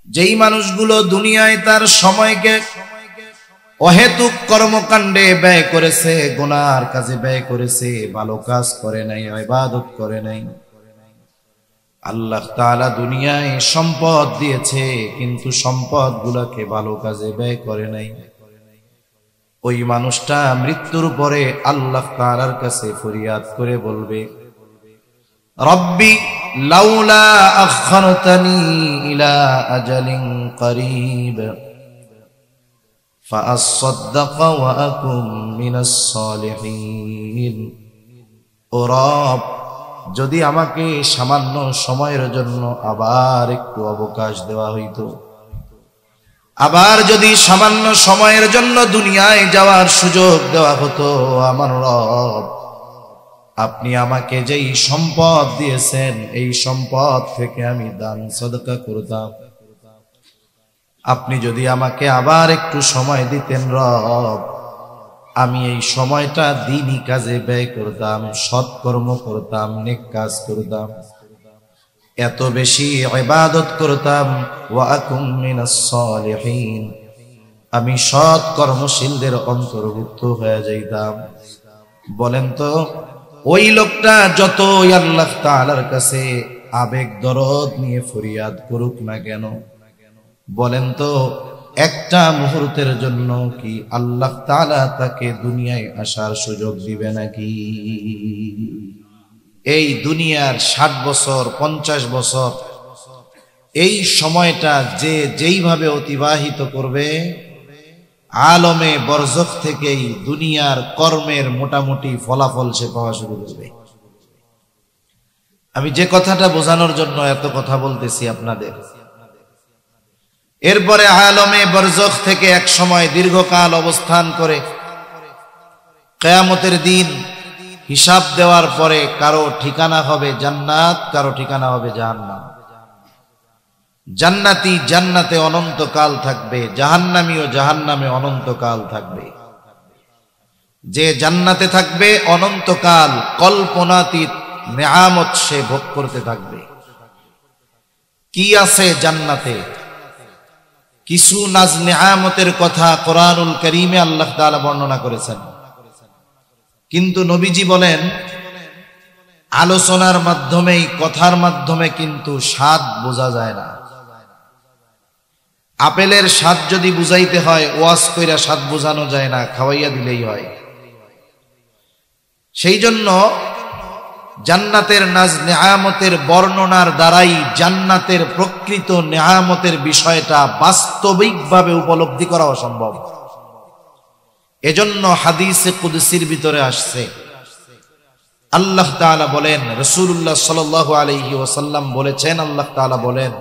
যেই মানুষগুলো দুনিয়ায় তার সময়কে অহেতুক কর্মকাণ্ডে ব্যয় করেছে, গুনার কাজে ব্যয় করেছে, ভালো কাজ করে নাই, ইবাদত করে নাই, আল্লাহ তাআলা দুনিয়ায় সম্পদ দিয়েছে কিন্তু সম্পদগুলোকে ভালো কাজে ব্যয় করে নাই, ওই মানুষটা মৃত্যুর পরে আল্লাহ তাআলার কাছে ফরিয়াদ করে বলবে, রব্বি লাউলা আখখারতানি ইলা আজালিন করিব ফাআসসাদদাক ওয়া আকুম মিনাস সালিহিন। ও রব, যদি আমাকে সামান্য সময়ের জন্য আবার একটু অবকাশ দেওয়া হইতো, আবার যদি সামান্য সময়ের জন্য দুনিয়ায় যাওয়ার সুযোগ দেওয়া হতো, আমার রব আপনি আমাকে যেই সম্পদ দিয়েছেন এই সম্পদ থেকে আমি দান সদকা করতাম। আপনি যদি আমাকে আবার একটু সময় দিতেন রব, আমি এই সময়টা দ্বীনি কাজে ব্যয় করতাম, সৎকর্ম করতাম, নেক কাজ করতাম, এত বেশি ইবাদত করতাম, ওয়া আকুম মিনাস সালিহিন, আমি সৎ কর্মশীলদের অন্তর্ভুক্ত হয়ে যাইতাম। বলেন তো ওই লোকটা যতই আল্লাহ তাআলার কাছে আবেগ দরদ নিয়ে ফরিয়াদ করুক না কেন, বলেন তো একটা মুহূর্তের জন্য কি আল্লাহ তাআলা তাকে দুনিয়ায় আসার সুযোগ দিবে নাকি? এই দুনিয়ার 60 বছর 50 বছর এই সময়টা যে যেইভাবে অতিবাহিত করবে, আলমে বরজখ থেকেই দুনিয়ার কর্মের মোটামুটি ফলাফল সে পাওয়া শুরু করবে। আমি যে কথাটা বোঝানোর জন্য এত কথা বলতেছি আপনাদের, এরপরে আলমে বরজখ থেকে এক সময় দীর্ঘকাল অবস্থান করে কিয়ামতের দিন হিসাব দেওয়ার পরে কারো ঠিকানা হবে জান্নাত, কারো ঠিকানা হবে জাহান্নাম। জান্নাতি জান্নাতে অনন্তকাল থাকবে, জাহান্নামী ও জাহান্নামে অনন্তকাল থাকবে। যে জান্নাতে থাকবে অনন্তকাল কল্পনাতীত নেয়ামত সে ভোগ করতে থাকবে। কি আছে জান্নাতে? কিছু নাজ নেয়ামতের কথা কোরআনুল কারীমে আল্লাহ তাআলা বর্ণনা করেছেন, কিন্তু নবীজি বলেন আলোচনার মাধ্যমেই, কথার মাধ্যমে কিন্তু স্বাদ বোঝা যায় না। আপেলের স্বাদ যদি বুঝাইতে হয় ওয়াজ কইরা স্বাদ বোঝানো যায় না, খাওয়াইয়া দিলেই হয়। সেই জন্য জান্নাতের নাজ নেয়ামতের বর্ণনার দ্বারাই জান্নাতের প্রকৃত নেয়ামতের বিষয়টা বাস্তবিকভাবে উপলব্ধি করা অসম্ভব। এজন্য হাদিসে কুদসির ভিতরে আসছে, আল্লাহ তাআলা বলেন, রাসূলুল্লাহ সাল্লাল্লাহু আলাইহি ওয়াসাল্লাম বলেছেন, আল্লাহ তাআলা বলেন,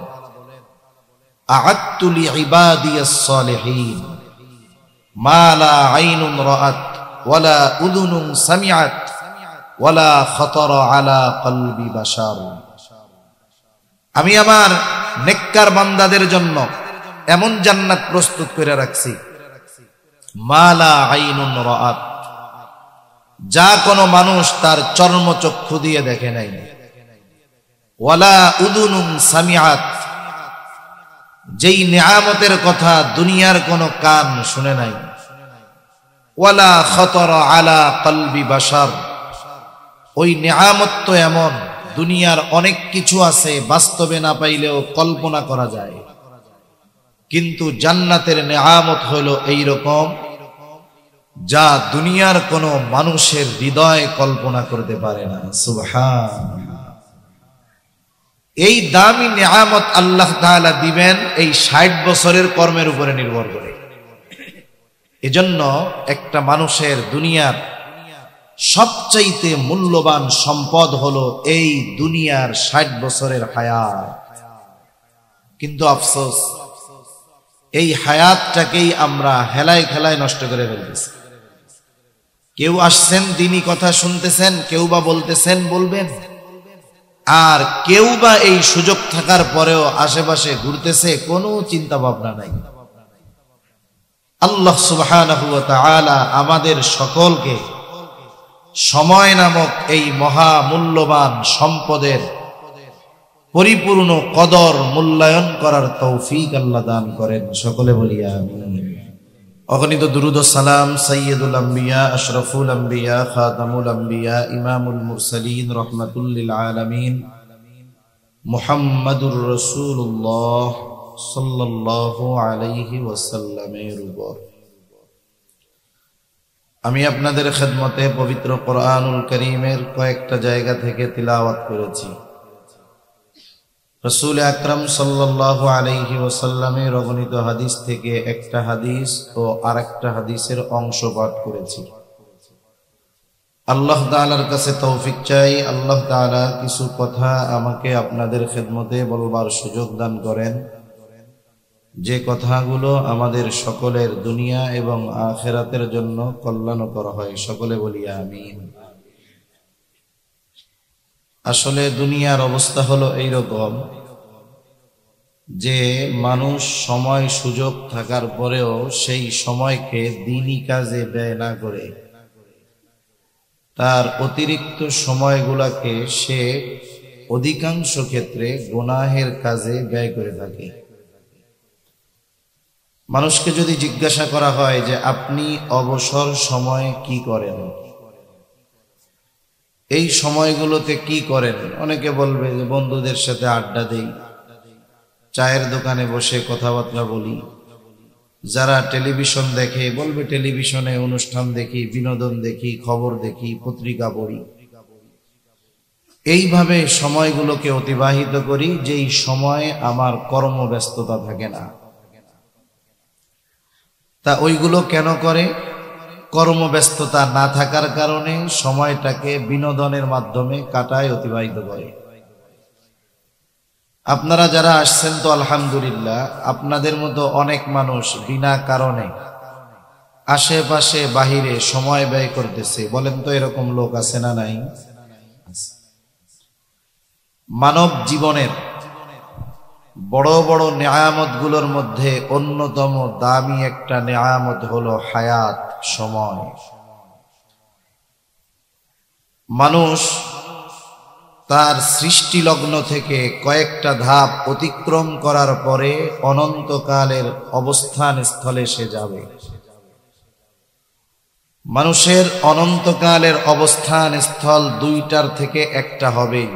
আ'আদতু লিইবাদিয়াস সালিহিন মা লা আইনুন রাআত ওয়ালা উযুনুন সামিআত ওয়ালা খাতারা আলা কলবি বাশার। আমি আমার নেককার বান্দাদের জন্য এমন জান্নাত প্রস্তুত করে রাখছি, মা লা আইনুন রাআত, যা কোনো মানুষ তার চর্মচক্ষু দিয়ে দেখে নাই, ওয়ালা উযুনুন সামিআত, যেই নেয়ামতের কথা দুনিয়ার কোনো কান শুনে নাই, ওয়ালা খাতারা আলা কলবি বাশার, ওই নেয়ামত তো এমন, দুনিয়ার অনেক কিছু আছে বাস্তবে না পাইলেও কল্পনা করা যায়, কিন্তু জান্নাতের নেয়ামত হলো এই রকম যা দুনিয়ার কোনো মানুষের হৃদয় কল্পনা করতে পারে না। সুবহানাল্লাহ। এই দামি নেয়ামত আল্লাহ তাআলা দিবেন এই 60 বছরের কর্মের উপরে নির্ভর করে। এজন্য একটা মানুষের দুনিয়ার সবচাইতে মূল্যবান সম্পদ হলো এই দুনিয়ার 60 বছরের হায়াত। কিন্তু আফসোস, এই হায়াতটাকেই আমরা হেলায় খেলায় নষ্ট করে ফেলতেছি। কেউ আসছেন দ্বীনি কথা শুনতেছেন, কেউ বা বলতেছেন বলবেন, আর কেউ বা এই সুযোগ থাকার পরেও আশেপাশে ঘুরতেছে, কোনো চিন্তা ভাবনা নাই। আল্লাহ সুবহানাহু ওয়া তাআলা আমাদের সকলকে সময় নামক এই মহা মূল্যবান সম্পদের পরিপূর্ণ কদর মূল্যায়ন করার তৌফিক আল্লাহ দান করেন। সকলে বলি আমিন। অগণিত দুরুদ ও সালাম সাইয়্যিদুল আম্বিয়া আশরাফুল আম্বিয়া খাতামুল আম্বিয়া ইমামুল মুরসালিন রাহমাতুল লিল আলামিন মুহাম্মাদুর রাসূলুল্লাহ সাল্লাল্লাহু আলাইহি ওয়াসাল্লামের উপর আমি আপনাদের খেদমতে পবিত্র কোরআনুল কারীমের কয়েকটা জায়গা থেকে তিলাওয়াত করেছি। রাসূল আকরাম সাল্লাল্লাহু আলাইহি ওয়াসাল্লামের অগণিত হাদিস থেকে একটা হাদিস ও আরেকটা হাদিসের অংশ পাঠ করেছি। আল্লাহ তাআলার কাছে তৌফিক চাই, আল্লাহ তাআলা কিছু কথা আমাকে আপনাদের খেদমতে বলবার সুযোগ দান করেন, যে কথাগুলো আমাদের সকলের দুনিয়া এবং আখিরাতের জন্য কল্যাণকর হয়। সকলে বলি আমিন। আসলে দুনিয়ার অবস্থা হলো এইরকম যে মানুষ সময় সুযোগ থাকার পরেও সেই সময়কে দ্বীনি কাজে ব্যয় না করে তার অতিরিক্ত সময়গুলোকে সে অধিকাংশ ক্ষেত্রে গুনাহের কাজে ব্যয় করে থাকে। মানুষকে যদি জিজ্ঞাসা করা হয় যে আপনি অবসর সময়ে কি করেন, এই সময়গুলোতে কি করেন, অনেকে বলবে যে বন্ধুদের সাথে আড্ডা দেই, চায়ের দোকানে বসে কথাবার্তা বলি, যারা টেলিভিশন দেখে বলবে টেলিভিশনে অনুষ্ঠান দেখি, বিনোদন দেখি, খবর দেখি, পত্রিকা পড়ি। এইভাবে সময়গুলোকে অতিবাহিত করি, যেই সময়ে আমার কর্মব্যস্ততা থাকে না। তা ওইগুলো কেন করে? কর্মব্যস্ততা না থাকার কারণে সময়টাকে বিনোদনের মাধ্যমে কাটায়, অতিবাহিত করে। আপনারা যারা আসছেন তো আলহামদুলিল্লাহ, আপনাদের মতো অনেক মানুষ বিনা কারণে আশেপাশে বাহিরে সময় ব্যয় করতেছে। বলেন তো এরকম লোক আছে না নাই? মানব জীবনের বড় বড় নেয়ামত গুলোর মধ্যে অন্যতম দামি একটা নেয়ামত হলো হায়াত, সময়। মানুষ তার সৃষ্টি লগ্ন থেকে কয়েকটা ধাপ অতিক্রম করার পরে অনন্তকালের অবস্থান স্থলে সে যাবে। মানুষের অনন্তকালের অবস্থান স্থল দুইটার থেকে একটা হবেই।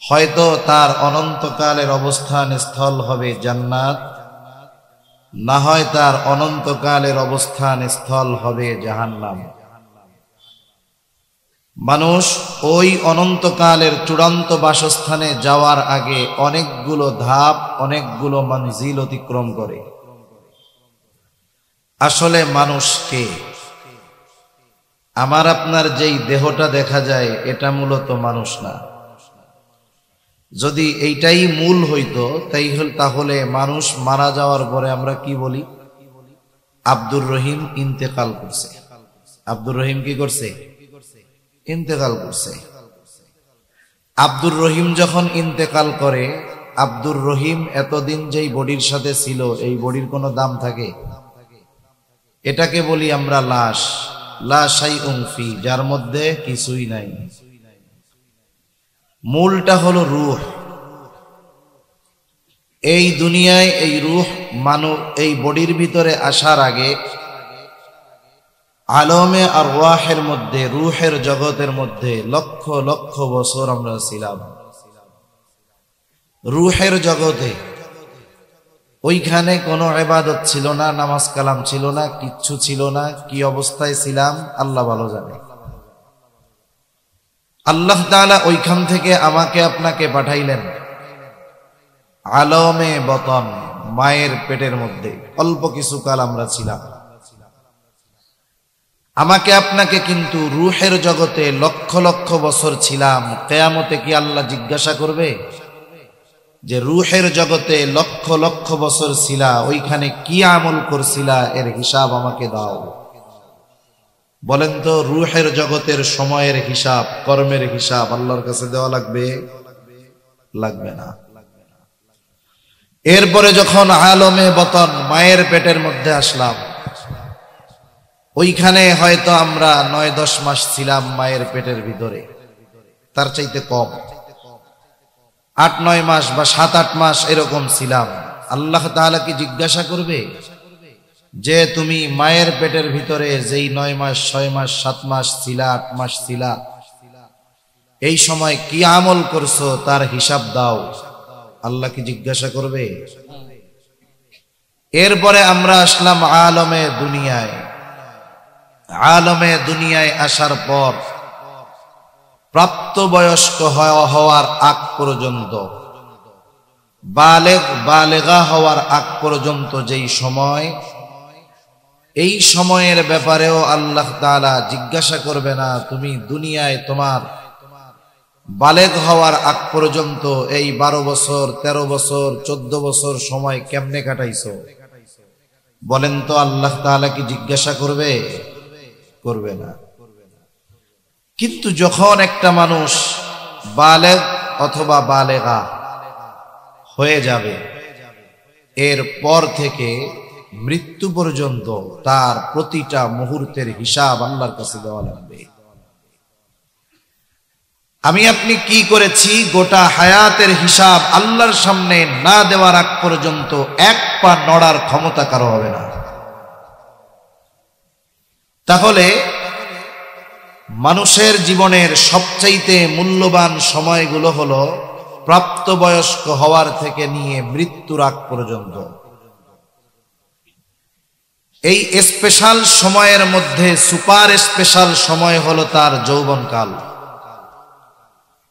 হয়তো তার অনন্তকালের অবস্থান স্থল হবে জান্নাত, না হয় তার অনন্তকালের অবস্থান স্থল হবে জাহান্নাম। মানুষ ওই অনন্তকালের চূড়ান্ত বাসস্থানে যাওয়ার আগে অনেকগুলো ধাপ, অনেকগুলো মঞ্জিল অতিক্রম করে। আসলে মানুষ কে? আমার আপনার যেই দেহটা দেখা যায় এটা মূলত মানুষ না। যদি এইটাই মূল হইতো তাহলে মানুষ মারা যাওয়ার পরে আমরা কি বলি? আব্দুর রহিম ইন্তেকাল করছে। আব্দুর রহিম কি করছে? ইন্তেকাল করছে। আব্দুর রহিম যখন ইন্তেকাল করে, আব্দুর রহিম এতদিন যেই বডির সাথে ছিল, এই বডির কোনো দাম থাকে? এটাকে বলি আমরা লাশ, লা শাইউন ফি, যার মধ্যে কিছুই নাই। মূলটা হলো রূহ। এই দুনিয়ায় এই রূহ মানব এই বডির ভিতরে আসার আগে আলমে আর ওয়াহের মধ্যে, রূহের জগতের মধ্যে লক্ষ লক্ষ বছর আমরা ছিলাম। রূহের জগতে ওইখানে কোনো ইবাদত ছিল না, নামাজ কালাম ছিল না, কিচ্ছু ছিল না। কি অবস্থায় ছিলাম আল্লাহ ভালো জানে। আল্লাহ তাআলা ওইখান থেকে আমাকে আপনাকে পাঠাইলেন আলমে বতন, মায়ের পেটের মধ্যে। অল্প কিছু কাল আমরা ছিলাম। আমাকে আপনাকে কিন্তু রূহের জগতে লক্ষ লক্ষ বছর ছিলাম। কিয়ামতে কি আল্লাহ জিজ্ঞাসা করবে যে রূহের জগতে লক্ষ লক্ষ বছর ছিলা, ওইখানে কি আমল করছিলা, এর হিসাব আমাকে দাও? বলেন তো, রূহের জগতের সময়ের হিসাব, কর্মের হিসাব আল্লাহর কাছে দেওয়া লাগবে? লাগবে না। এরপরে যখন আলমে বতন, মায়ের পেটের মধ্যে আসলাম, ওইখানে হয়তো আমরা ৯-১০ মাস ছিলাম মায়ের পেটের ভিতরে, তার চাইতে কম। 8-9 মাস বা 7-8 মাস এরকম ছিলাম, আল্লাহ তাআলা কি জিজ্ঞাসা করবে যে তুমি মায়ের পেটের ভিতরে যেই 9 মাস 6 মাস 7 মাস ছিলা, 8 মাস ছিলা, এই সময় কি আমল করছো তার হিসাব দাও? আল্লাহ কি জিজ্ঞাসা করবে? এরপরে আমরা আসলাম আলমে দুনিয়ায়। আলমে দুনিয়ায় আসার পর প্রাপ্তবয়স্ক হওয়ার আগ পর্যন্ত, বালেগা হওয়ার আগ পর্যন্ত যেই সময়, এই সময়ের ব্যাপারেও আল্লাহ তাআলা জিজ্ঞাসা করবে না তুমি দুনিয়ায় তোমার বালেগ হওয়ার আগ পর্যন্ত এই 12 বছর 13 বছর 14 বছর সময় কেমনে কাটাইছো? বলেন তো আল্লাহ তাআলা কি জিজ্ঞাসা করবে? করবে না। কিন্তু যখন একটা মানুষ বালেগ অথবা বালেগা হয়ে যাবে, এর পর থেকে মৃত্যু পর্যন্ত তার প্রতিটা মুহূর্তের হিসাব আল্লাহর কাছে দেওয়া লাগবে। আমি আপনি কি করেছি গোটা হায়াতের হিসাব আল্লাহর সামনে না দেওয়ার আগ পর্যন্ত এক পা নড়ার ক্ষমতা কারো হবে না। তাহলে মানুষের জীবনের সবচাইতে মূল্যবান সময়গুলো হলো প্রাপ্তবয়স্ক হওয়ার থেকে নিয়ে মৃত্যুর আগ পর্যন্ত। এই স্পেশাল সময়ের মধ্যে সুপার স্পেশাল সময় হলো তার যৌবনকাল।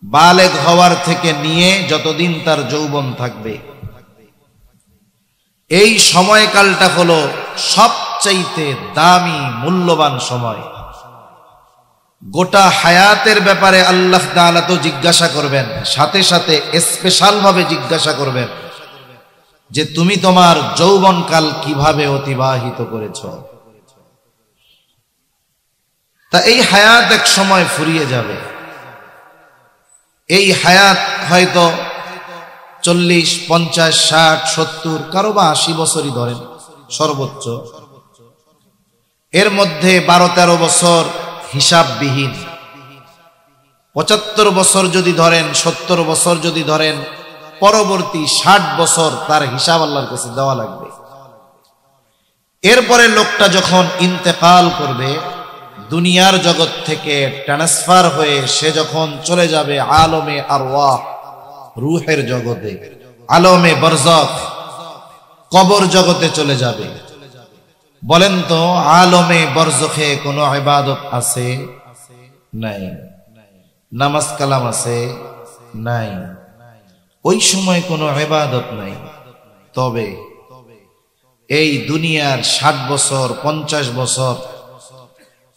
বালেগ হওয়ার থেকে নিয়ে যতদিন তার যৌবন থাকবে, এই সময়কালটা হলো সবচাইতে দামি মূল্যবান সময়। গোটা হায়াতের ব্যাপারে আল্লাহ তাআলা তো জিজ্ঞাসা করবেন, সাথে সাথে স্পেশাল ভাবে জিজ্ঞাসা করবেন যে তুমি তোমার যৌবনকাল কিভাবে অতিবাহিত করেছো। তা এই হায়াত এক সময় ফুরিয়ে যাবে। এই হায়াত হয়তো 40, 50, 60, 70, কারো বা 80 বছরই ধরেন সর্বোচ্চ। এর মধ্যে 12-13 বছর হিসাববিহীন, 75 বছর যদি ধরেন, 70 বছর যদি ধরেন, পরবর্তী 60 বছর তার হিসাব আল্লাহর কাছে দেওয়া লাগবে। এরপরে লোকটা যখন ইন্তেকাল করবে, দুনিয়ার জগৎ থেকে ট্রান্সফার হয়ে সে যখন চলে যাবে আলমে আরওয়াহ, রূহের জগতে, আলমে বরজখ, কবর জগতে চলে যাবে। বলেন তো আলমে বরজখে কোনো ইবাদত আছে? নাই। নামাজ কালাম আছে? নাই। ওই সময় কোনো ইবাদত নাই। তবে এই দুনিয়ার 60 বছর 50 বছর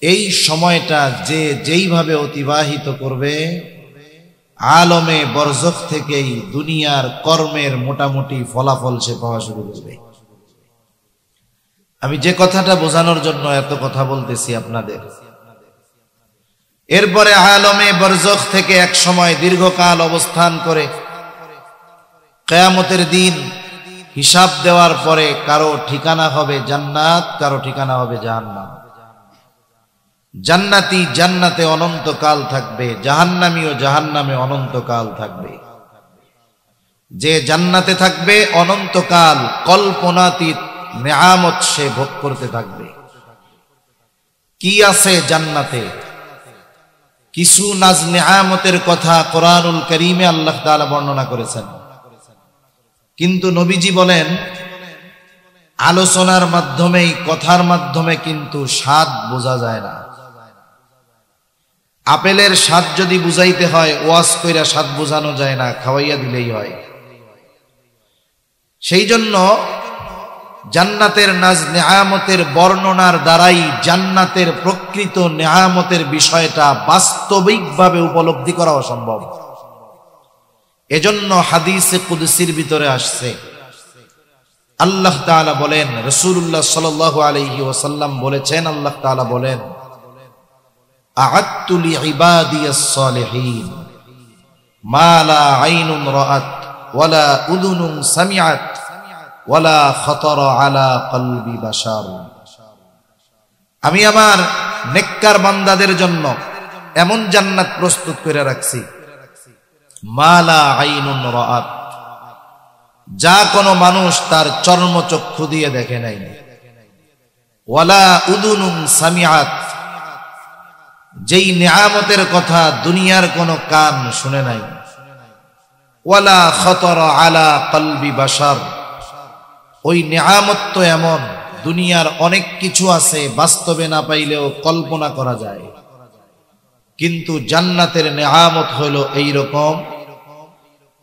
এই সময়টা যে যেইভাবে অতিবাহিত করবে, আলমে বরজখ থেকেই দুনিয়ার কর্মের মোটামুটি ফলাফল সে পাওয়া শুরু করবে। আমি যে কথাটা বোঝানোর জন্য এত কথা বলতেছি আপনাদের, এরপরে আলমে বরজখ থেকে এক সময় দীর্ঘকাল অবস্থান করে কিয়ামতের দিন হিসাব দেওয়ার পরে কারো ঠিকানা হবে জান্নাত, কারো ঠিকানা হবে জাহান্নাম। জান্নাতি জান্নাতে অনন্তকাল থাকবে, জাহান্নামীও জাহান্নামে অনন্তকাল থাকবে। যে জান্নাতে থাকবে অনন্তকাল কল্পনাতীত নেয়ামত সে ভোগ করতে থাকবে। কি আছে জান্নাতে? কিছু নাজ নেয়ামতের কথা কোরআনুল কারীমে আল্লাহ তাআলা বর্ণনা করেছেন, কিন্তু নবীজি বলেন আলোচনার মাধ্যমেই, কথার মাধ্যমে কিন্তু স্বাদ বোঝা যায় না। আপেলের স্বাদ যদি বুঝাইতে হয় ওয়াজ কইরা স্বাদ বোঝানো যায় না, খাওয়াইয়া দিলেই হয়। সেই জন্য জান্নাতের নাজ নেয়ামতের বর্ণনার দ্বারাই জান্নাতের প্রকৃত নেয়ামতের বিষয়টা বাস্তবিকভাবে উপলব্ধি করা অসম্ভব। এজন্য হাদিসে কুদসির ভিতরে আসছে, আল্লাহ তাআলা বলেন, রাসূলুল্লাহ সাল্লাল্লাহু আলাইহি ওয়াসাল্লাম বলেছেন, আল্লাহ তাআলা বলেন, আ'আদতু লিইবাদিয়াস সালিহিন মা লা আইনুন রাআত ওয়ালা উযুনুন সামিআত ওয়ালা খাতারা আলা কলবি বাশার। আমি আমার নেককার বান্দাদের জন্য এমন জান্নাত প্রস্তুত করে রাখছি মা লা আইনুন রাআত, যা কোনো মানুষ তার চর্মচক্ষু দিয়ে দেখে নাই, ওয়ালা উদুনুন সামিআত, যেই নিয়ামতের কথা দুনিয়ার কোনো কান শুনে নাই, ওয়ালা খাতারা আলা কলবি বাশার, ওই নিয়ামত তো এমন, দুনিয়ার অনেক কিছু আছে বাস্তবে না পাইলেও কল্পনা করা যায়, কিন্তু জান্নাতের নিয়ামত হলো এই রকম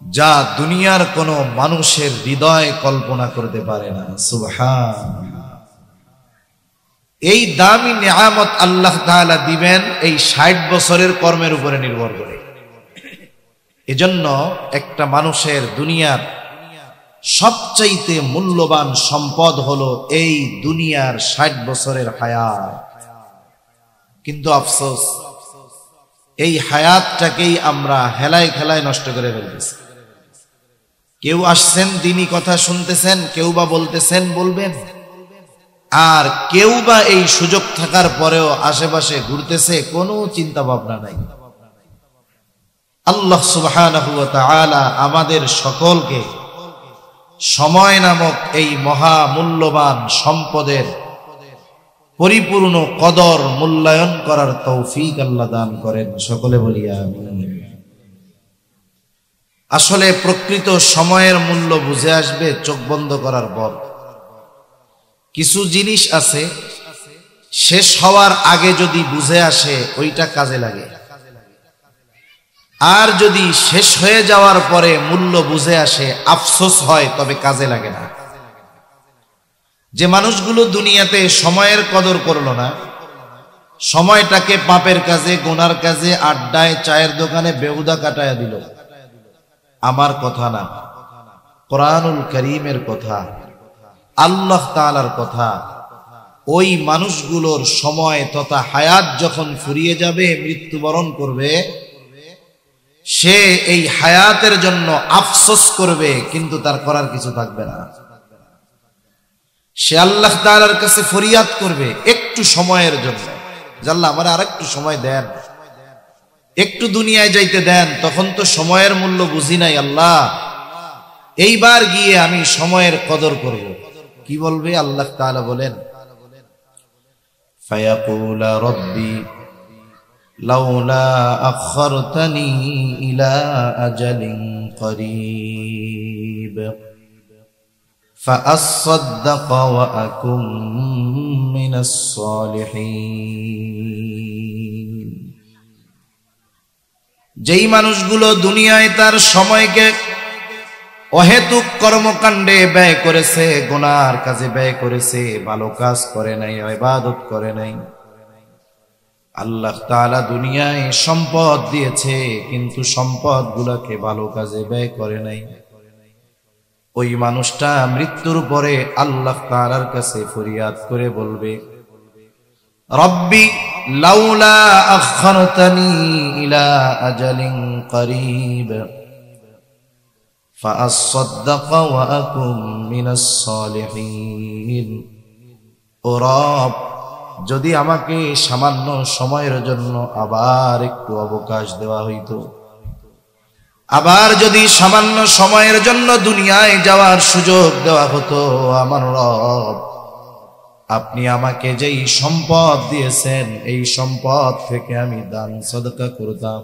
যা দুনিয়ার কোনো মানুষের হৃদয় কল্পনা করতে পারে না। সুবহানাল্লাহ। এই দামি নিয়ামত আল্লাহ তাআলা দিবেন এই ৬০ বছরের কর্মের উপরে নির্ভর করে। এজন্য একটা মানুষের দুনিয়ার সবচাইতে মূল্যবান সম্পদ হলো এই দুনিয়ার ৬০ বছরের হায়াত। কিন্তু আফসোস, এই হায়াতটাকেই আমরা হেলায় খেলায় নষ্ট করে ফেলতেছি। কেউ আসছেন দ্বীনি কথা শুনতেছেন, কেউ বা বলতেছেন বলবেন, আর কেউ বা এই সুযোগ থাকার পরেও আশেপাশে ঘুরতেছে, কোনো চিন্তা ভাবনা নাই। আল্লাহ সুবহানাহু ওয়া তাআলা আমাদের সকলকে সময় নামক এই মহা মূল্যবান সম্পদের পরিপূর্ণ কদর মূল্যায়ন করার তৌফিক আল্লাহ দান করেন। সকলে বলি আমিন। আসলে প্রকৃত সময়ের মূল্য বুঝে আসবে চোখ বন্ধ করার পর। কিছু জিনিস আছে শেষ হওয়ার আগে যদি বুঝে আসে ওইটা কাজে লাগে, আর যদি শেষ হয়ে যাওয়ার পরে মূল্য বুঝে আসে আফসোস হয়, তবে কাজে লাগে না। যে মানুষগুলো দুনিয়াতে সময়ের কদর করলো না, সময়টাকে পাপের কাজে, গুনার কাজে, আড্ডায়, চায়ের দোকানে বেহুদা কাটায়া দিল, আমার কথা না, কোরআনুল কারীমের কথা, আল্লাহ তাআলার কথা, ওই মানুষগুলোর সময় তথা হায়াত যখন ফুরিয়ে যাবে, মৃত্যুবরণ করবে, সে এই হায়াতের জন্য আফসোস করবে, কিন্তু তার করার কিছু থাকবে না। সে আল্লাহ তাআলার কাছে ফরিয়াদ করবে একটু সময়ের জন্য, যে আল্লাহ আমার আর একটু সময় দেন, একটু দুনিয়ায় যাইতে দেন, তখন তো সময়ের মূল্য বুঝি নাই আল্লাহ, এইবার গিয়ে আমি সময়ের কদর করব। কি বলবে? আল্লাহ তাআলা বলেন, ফায়াকুলা রব্বি লাউলা আখখারতানি ইলা আজালিন করিব فأصدق وأكن من الصالحين। যেই মানুষগুলো দুনিয়ায় তার সময়কে অহেতুক কর্মকাণ্ডে ব্যয় করেছে, গুনার কাজে ব্যয় করেছে, ভালো কাজ করে নাই, ইবাদত করে নাই, আল্লাহ তাআলা দুনিয়ায় সম্পদ দিয়েছে কিন্তু সম্পদগুলোকে ভালো কাজে ব্যয় করে নাই, ওই মানুষটা মৃত্যুর পরে আল্লাহ তাআলার কাছে ফরিয়াদ করে বলবে, রব্বি লাউলা আখখারতানি ইলা আজালিন করিব ফাআসসাদদাক ওয়া আকুন মিনাস সালিহিন। ও রব, যদি আমাকে সামান্য সময়ের জন্য আবার একটু অবকাশ দেওয়া হইতো, আবার যদি সামান্য সময়ের জন্য দুনিয়ায় যাওয়ার সুযোগ দেওয়া হতো, আমার রব আপনি আমাকে যেই সম্পদ দিয়েছেন এই সম্পদ থেকে আমি দান সদকা করতাম,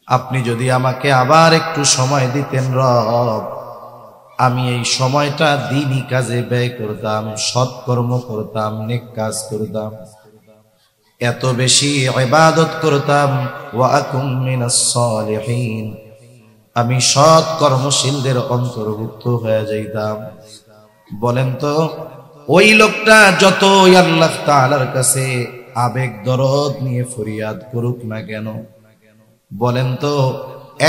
আপনি যদি আমাকে আবার একটু সময় দিতেন রব, আমি এই সময়টা দ্বীনি কাজে ব্যয় করতাম, সৎকর্ম করতাম, নেক কাজ করতাম, এত বেশি ইবাদত করতাম, ওয়া আকুম মিনাস সালিহিন, আমি সৎ কর্মশীলদের অন্তর্ভুক্ত হয়ে যাইতাম। বলেন তো, ওই লোকটা যতই আল্লাহ তাআলার কাছে আবেগ দরদ নিয়ে ফরিয়াদ করুক না কেন, বলেন তো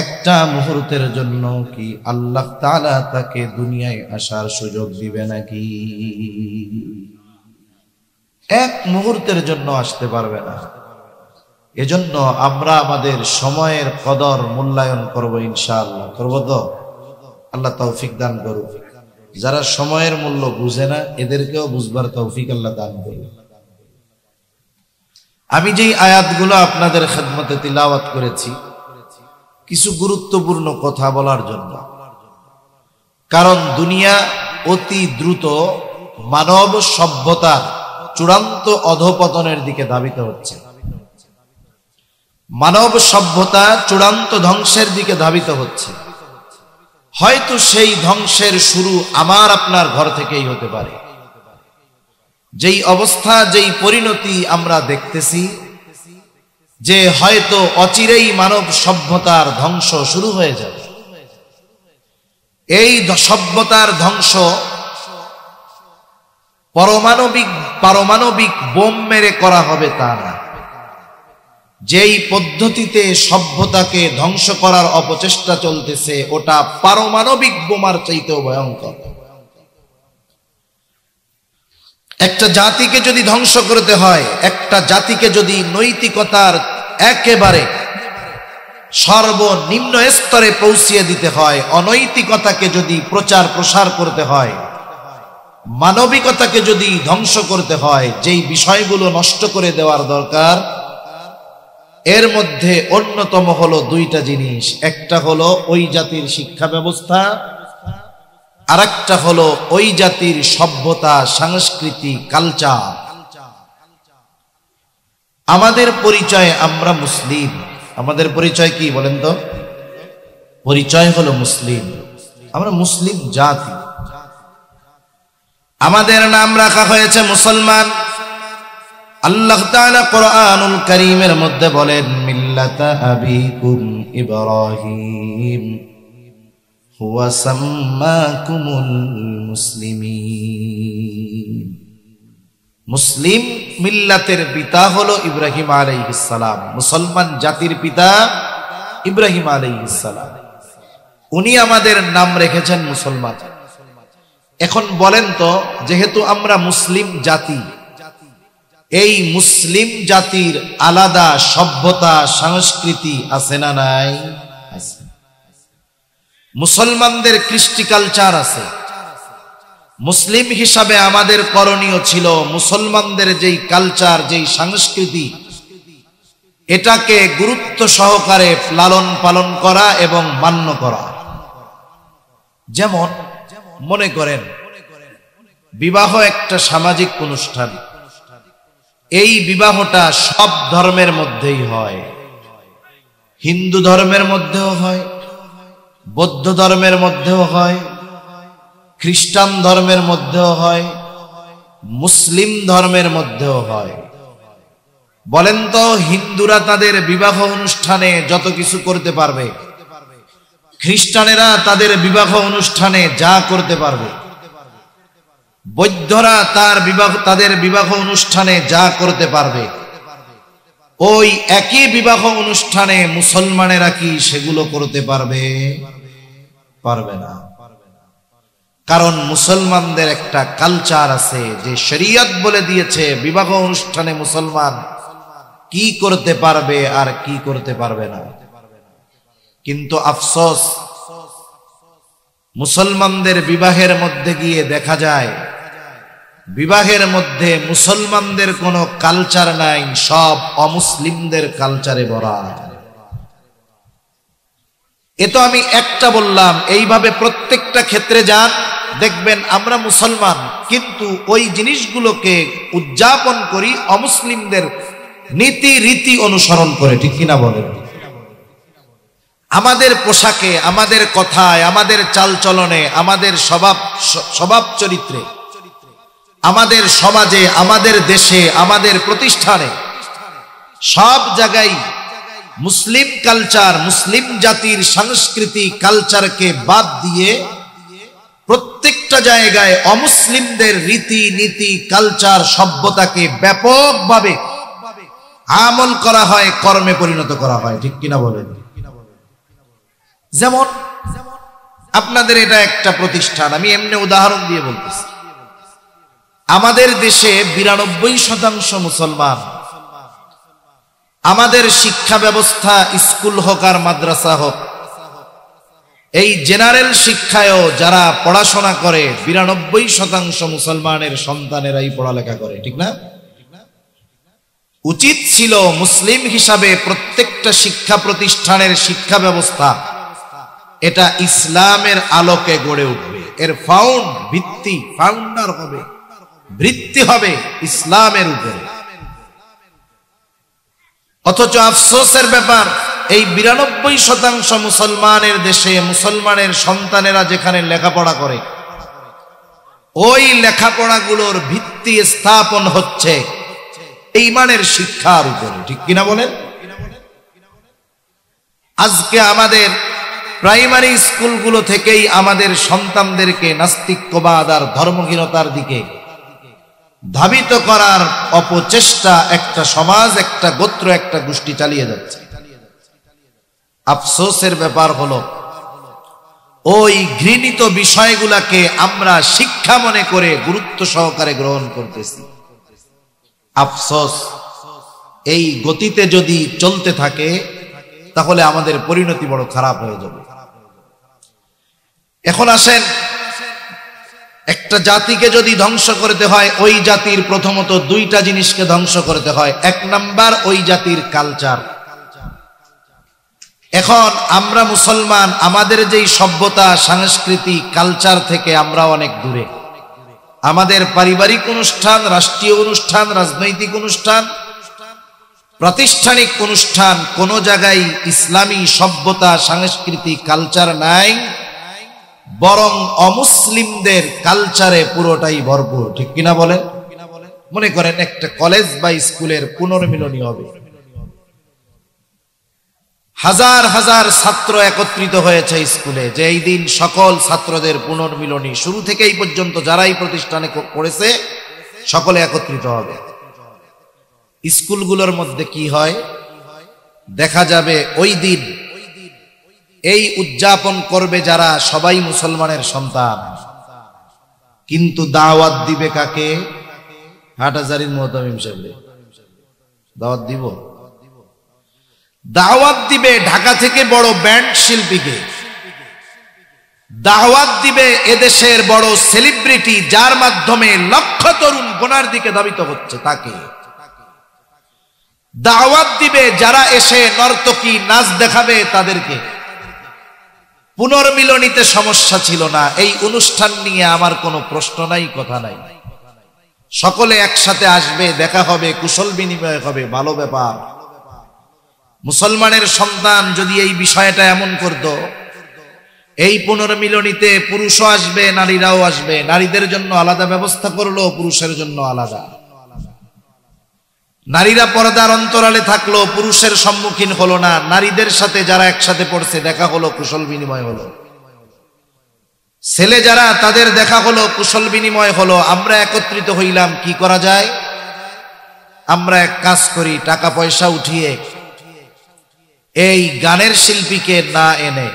একটা মুহূর্তের জন্য কি আল্লাহ তাআলা তাকে দুনিয়ায় আসার সুযোগ দিবে নাকি? এক মুহূর্তের জন্য আসতে পারবে না। এজন্য আমরা আমাদের সময়ের কদর মূল্যায়ন করব, ইনশাআল্লাহ করব তো? আল্লাহ তৌফিক দান করুক। যারা সময়ের মূল্য বুঝে না এদেরকেও বুঝবার তৌফিক আল্লাহ দান করুক। আমি যেই আয়াতগুলো আপনাদের খেদমতে তিলাওয়াত করেছি, কিছু গুরুত্বপূর্ণ কথা বলার জন্য। কারণ দুনিয়া অতি দ্রুত মানব সভ্যতার চূড়ান্ত অধঃপতনের দিকে ধাবিত হচ্ছে। মানব সভ্যতা চূড়ান্ত ধ্বংসের দিকে ধাবিত হচ্ছে। হয়তো সেই ধ্বংসের শুরু আমার আপনার ঘর থেকেই হতে পারে। যেই অবস্থা, যেই পরিণতি আমরা দেখতেছি, যে হয়তো অচিরেই মানব সভ্যতার ধ্বংস শুরু হয়ে যাবে। এই সভ্যতার ধ্বংস পারমাণবিক বোম মেরে করা হবে তা না। যেই পদ্ধতিতে সভ্যতাকে ধ্বংস করার অপচেষ্টা চলতেছে ওটা পারমাণবিক বোমার চাইতেও ভয়ঙ্কর। একটা জাতিকে যদি ধ্বংস করতে হয়, একটা জাতিকে যদি নৈতিকতার একেবারে সর্বনিম্ন স্তরে পৌঁছিয়ে দিতে হয়, অনৈতিকতাকে যদি প্রচার প্রসার করতে হয়, মানবিকতাকে যদি ধ্বংস করতে হয়, যেই বিষয়গুলো নষ্ট করে দেওয়ার দরকার, এর মধ্যে অন্যতম হলো দুইটা জিনিস। একটা হলো ওই জাতির শিক্ষা ব্যবস্থা, আর একটা হলো ওই জাতির সভ্যতা, সংস্কৃতি, কালচার। আমাদের পরিচয় আমরা মুসলিম। আমাদের পরিচয় কি বলেন তো? পরিচয় হলো মুসলিম। আমরা মুসলিম জাতি। আমাদের নাম রাখা হয়েছে মুসলমান। আল্লাহ তাআলা কোরআনুল কারীমের মধ্যে বলেন, মিল্লাতা আবিকুম ইব্রাহিম হুয়া সাম্মাকুমুল মুসলিমিন। মুসলিম মিল্লাতের পিতা হলো ইব্রাহিম আলাইহিস সালাম। মুসলমান জাতির পিতা ইব্রাহিম আলাইহিস সালাম। উনি আমাদের নাম রেখেছেন মুসলমান। এখন বলেন তো, যেহেতু আমরা মুসলিম জাতি, এই মুসলিম জাতির আলাদা সভ্যতা, সংস্কৃতি আছে না নাই? আছে। মুসলমানদের কৃষ্টি কালচার আছে। মুসলিম হিসাবে আমাদের করণীয় ছিল মুসলমানদের যেই কালচার, যেই সংস্কৃতি, এটাকে গুরুত্ব সহকারে লালন পালন করা এবং মান্য করা। যেমন মনে করেন, বিবাহ একটা সামাজিক অনুষ্ঠান। এই বিবাহটা সব ধর্মের মধ্যেই হয়। হিন্দু ধর্মের মধ্যেও হয়, বৌদ্ধ ধর্মের মধ্যেও হয়, খ্রিস্টান ধর্মের মধ্যেও হয়, মুসলিম ধর্মের মধ্যেও হয়। বলেন তো, হিন্দুরা তাদের বিবাহ অনুষ্ঠানে যত কিছু করতে পারবে, খ্রিস্টানেরা তাদের বিবাহ অনুষ্ঠানে যা করতে পারবে, বৌদ্ধরা তাদের বিবাহ অনুষ্ঠানে যা করতে পারবে, ওই একই বিবাহ অনুষ্ঠানে মুসলমানেরা কি সেগুলো করতে পারবে? পারবে না। কারণ মুসলমানদের একটা কালচার আছে, যে শরীয়ত বলে দিয়েছে বিবাহ অনুষ্ঠানে মুসলমান কি করতে পারবে আর কি করতে পারবে না। কিন্তু আফসোস, মুসলমানদের বিবাহের মধ্যে গিয়ে দেখা যায় বিবাহের মধ্যে মুসলমানদের কোনো কালচার নাই, সব অমুসলিমদের কালচারে ভরা। এ তো আমি একটা বললাম। এইভাবে প্রত্যেকটা ক্ষেত্রে যান, দেখবেন আমরা মুসলমান, কিন্তু ওই জিনিসগুলোকে উদযাপন করি অমুসলিমদের নীতি রীতি অনুসরণ করে। ঠিক কিনা বলেন? আমাদের পোশাকে, আমাদের কথায়, আমাদের চালচলনে, আমাদের স্বভাব চরিত্রে, আমাদের সমাজে, আমাদের দেশে, আমাদের প্রতিষ্ঠানে, সব জায়গায় মুসলিম কালচার, মুসলিম জাতির সংস্কৃতি কালচারকে বাদ দিয়ে প্রত্যেকটা জায়গায় অমুসলিমদের রীতি নীতি, কালচার, সভ্যতাকে ব্যাপকভাবে আমল করা হয়, কর্মে পরিণত করা হয়। ঠিক কিনা বলেন? যেমন আপনাদের এটা একটা প্রতিষ্ঠান, আমি এমনি উদাহরণ দিয়ে বলতেছি। আমাদের দেশে 92% মুসলমান। আমাদের শিক্ষা ব্যবস্থা, স্কুল হোক আর মাদ্রাসা হোক, এই জেনারেল শিক্ষায়ও যারা পড়াশোনা করে 92% মুসলমানের সন্তানেরাই পড়ালেখা করে। ঠিক না? উচিত ছিল মুসলিম হিসাবে প্রত্যেকটা শিক্ষা প্রতিষ্ঠানের শিক্ষা ব্যবস্থা এটা ইসলামের আলোকে গড়ে উঠবে, এর ফাউন্ডার হবে, ভিত্তি হবে ইসলামের উপরে। অথচ আফসোসের ব্যাপার, এই 92% মুসলমানের দেশে মুসলমানের সন্তানেরা যেখানে লেখাপড়া করে, ওই লেখাপড়াগুলোর ভিত্তি স্থাপন হচ্ছে ঈমানের শিক্ষার উপরে। ঠিক কিনা বলেন? আজকে আমাদের প্রাইমারি স্কুলগুলো থেকেই আমাদের সন্তানদেরকে নাস্তিক্যবাদ আর ধর্মহীনতার দিকে ধাবিত করার অপচেষ্টা একটা সমাজ, একটা গোত্র, একটা গোষ্ঠী চালিয়ে যাচ্ছে। আফসোসের ব্যাপার হলো ওই ঘৃণিত বিষয়গুলাকে আমরা শিক্ষা মনে করে গুরুত্ব সহকারে গ্রহণ করতেছি। আফসোস, এই গতিতে যদি চলতে থাকে তাহলে আমাদের পরিণতি বড় খারাপ হয়ে যাবে। এখন আসেন, একটা জাতিকে যদি ধ্বংস করতে হয়, ওই জাতির প্রথমত দুইটা জিনিসকে ধ্বংস করতে হয়। এক নাম্বার, ওই জাতির কালচার। এখন আমরা মুসলমান, আমাদের যেই সভ্যতা, সংস্কৃতি, কালচার থেকে আমরা অনেক দূরে। আমাদের পারিবারিক অনুষ্ঠান, রাষ্ট্রীয় অনুষ্ঠান, রাজনৈতিক অনুষ্ঠান, প্রাতিষ্ঠানিক অনুষ্ঠান, কোন জায়গায় ইসলামী সভ্যতা, সংস্কৃতি, কালচার নাই, বরং অমুসলিমদের কালচারে পুরোটাই ভরপুর। ঠিক কিনা বলেন? মনে করেন একটা কলেজ বা স্কুলের পুনর্মিলনী হবে, হাজার হাজার ছাত্র একত্রিত হয়েছে স্কুলে, যে এই দিন সকল ছাত্রদের পুনর্মিলনী, শুরু থেকে এই পর্যন্ত যারাই প্রতিষ্ঠানে পড়েছে সকলে একত্রিত হবে। স্কুলগুলোর মধ্যে কি হয় দেখা যাবে, ওই দিন এই উদযাপন করবে যারা সবাই মুসলমানের সন্তান, কিন্তু দাওয়াত দিবে কাকে? হাটহাজারীর মুহতামিম সাহেব দাওয়াত দিব? দাওয়াত দিবে ঢাকা থেকে বড় ব্যান্ড শিল্পীকে, দাওয়াত দিবে এদেশের বড় সেলিব্রিটি, যার মাধ্যমে লক্ষ তরুণ গোনার দিকে ধাবিত হচ্ছে, তাকে দাওয়াত দিবে যারা এসে নর্তকী নাচ দেখাবে তাদেরকে। পুনর্মিলনীতে সমস্যা ছিল না, এই অনুষ্ঠান নিয়ে আমার কোনো প্রশ্ন নাই, কথা নাই, সকলে একসাথে আসবে, দেখা হবে, কুশল বিনিময় হবে, ভালো ব্যাপার। মুসলমানের সন্তান যদি এই বিষয়টা এমন করত, এই পুনর্মিলনীতে পুরুষও আসবে, নারীরাও আসবে, নারীদের জন্য আলাদা ব্যবস্থা করলো, পুরুষের জন্য আলাদা, নারীরা পর্দার অন্তরালে থাকলো, পুরুষের সম্মুখীন হলো না, নারীদের সাথে যারা একসাথে পড়ছে দেখা হলো, কুশল বিনিময় হলো, ছেলে যারা তাদের দেখা হলো, কুশল বিনিময় হলো, আমরা একত্রিত হইলাম। কি করা যায়? আমরা এক কাজ করি, টাকা পয়সা উঠিয়ে এই গানের শিল্পীকে না এনে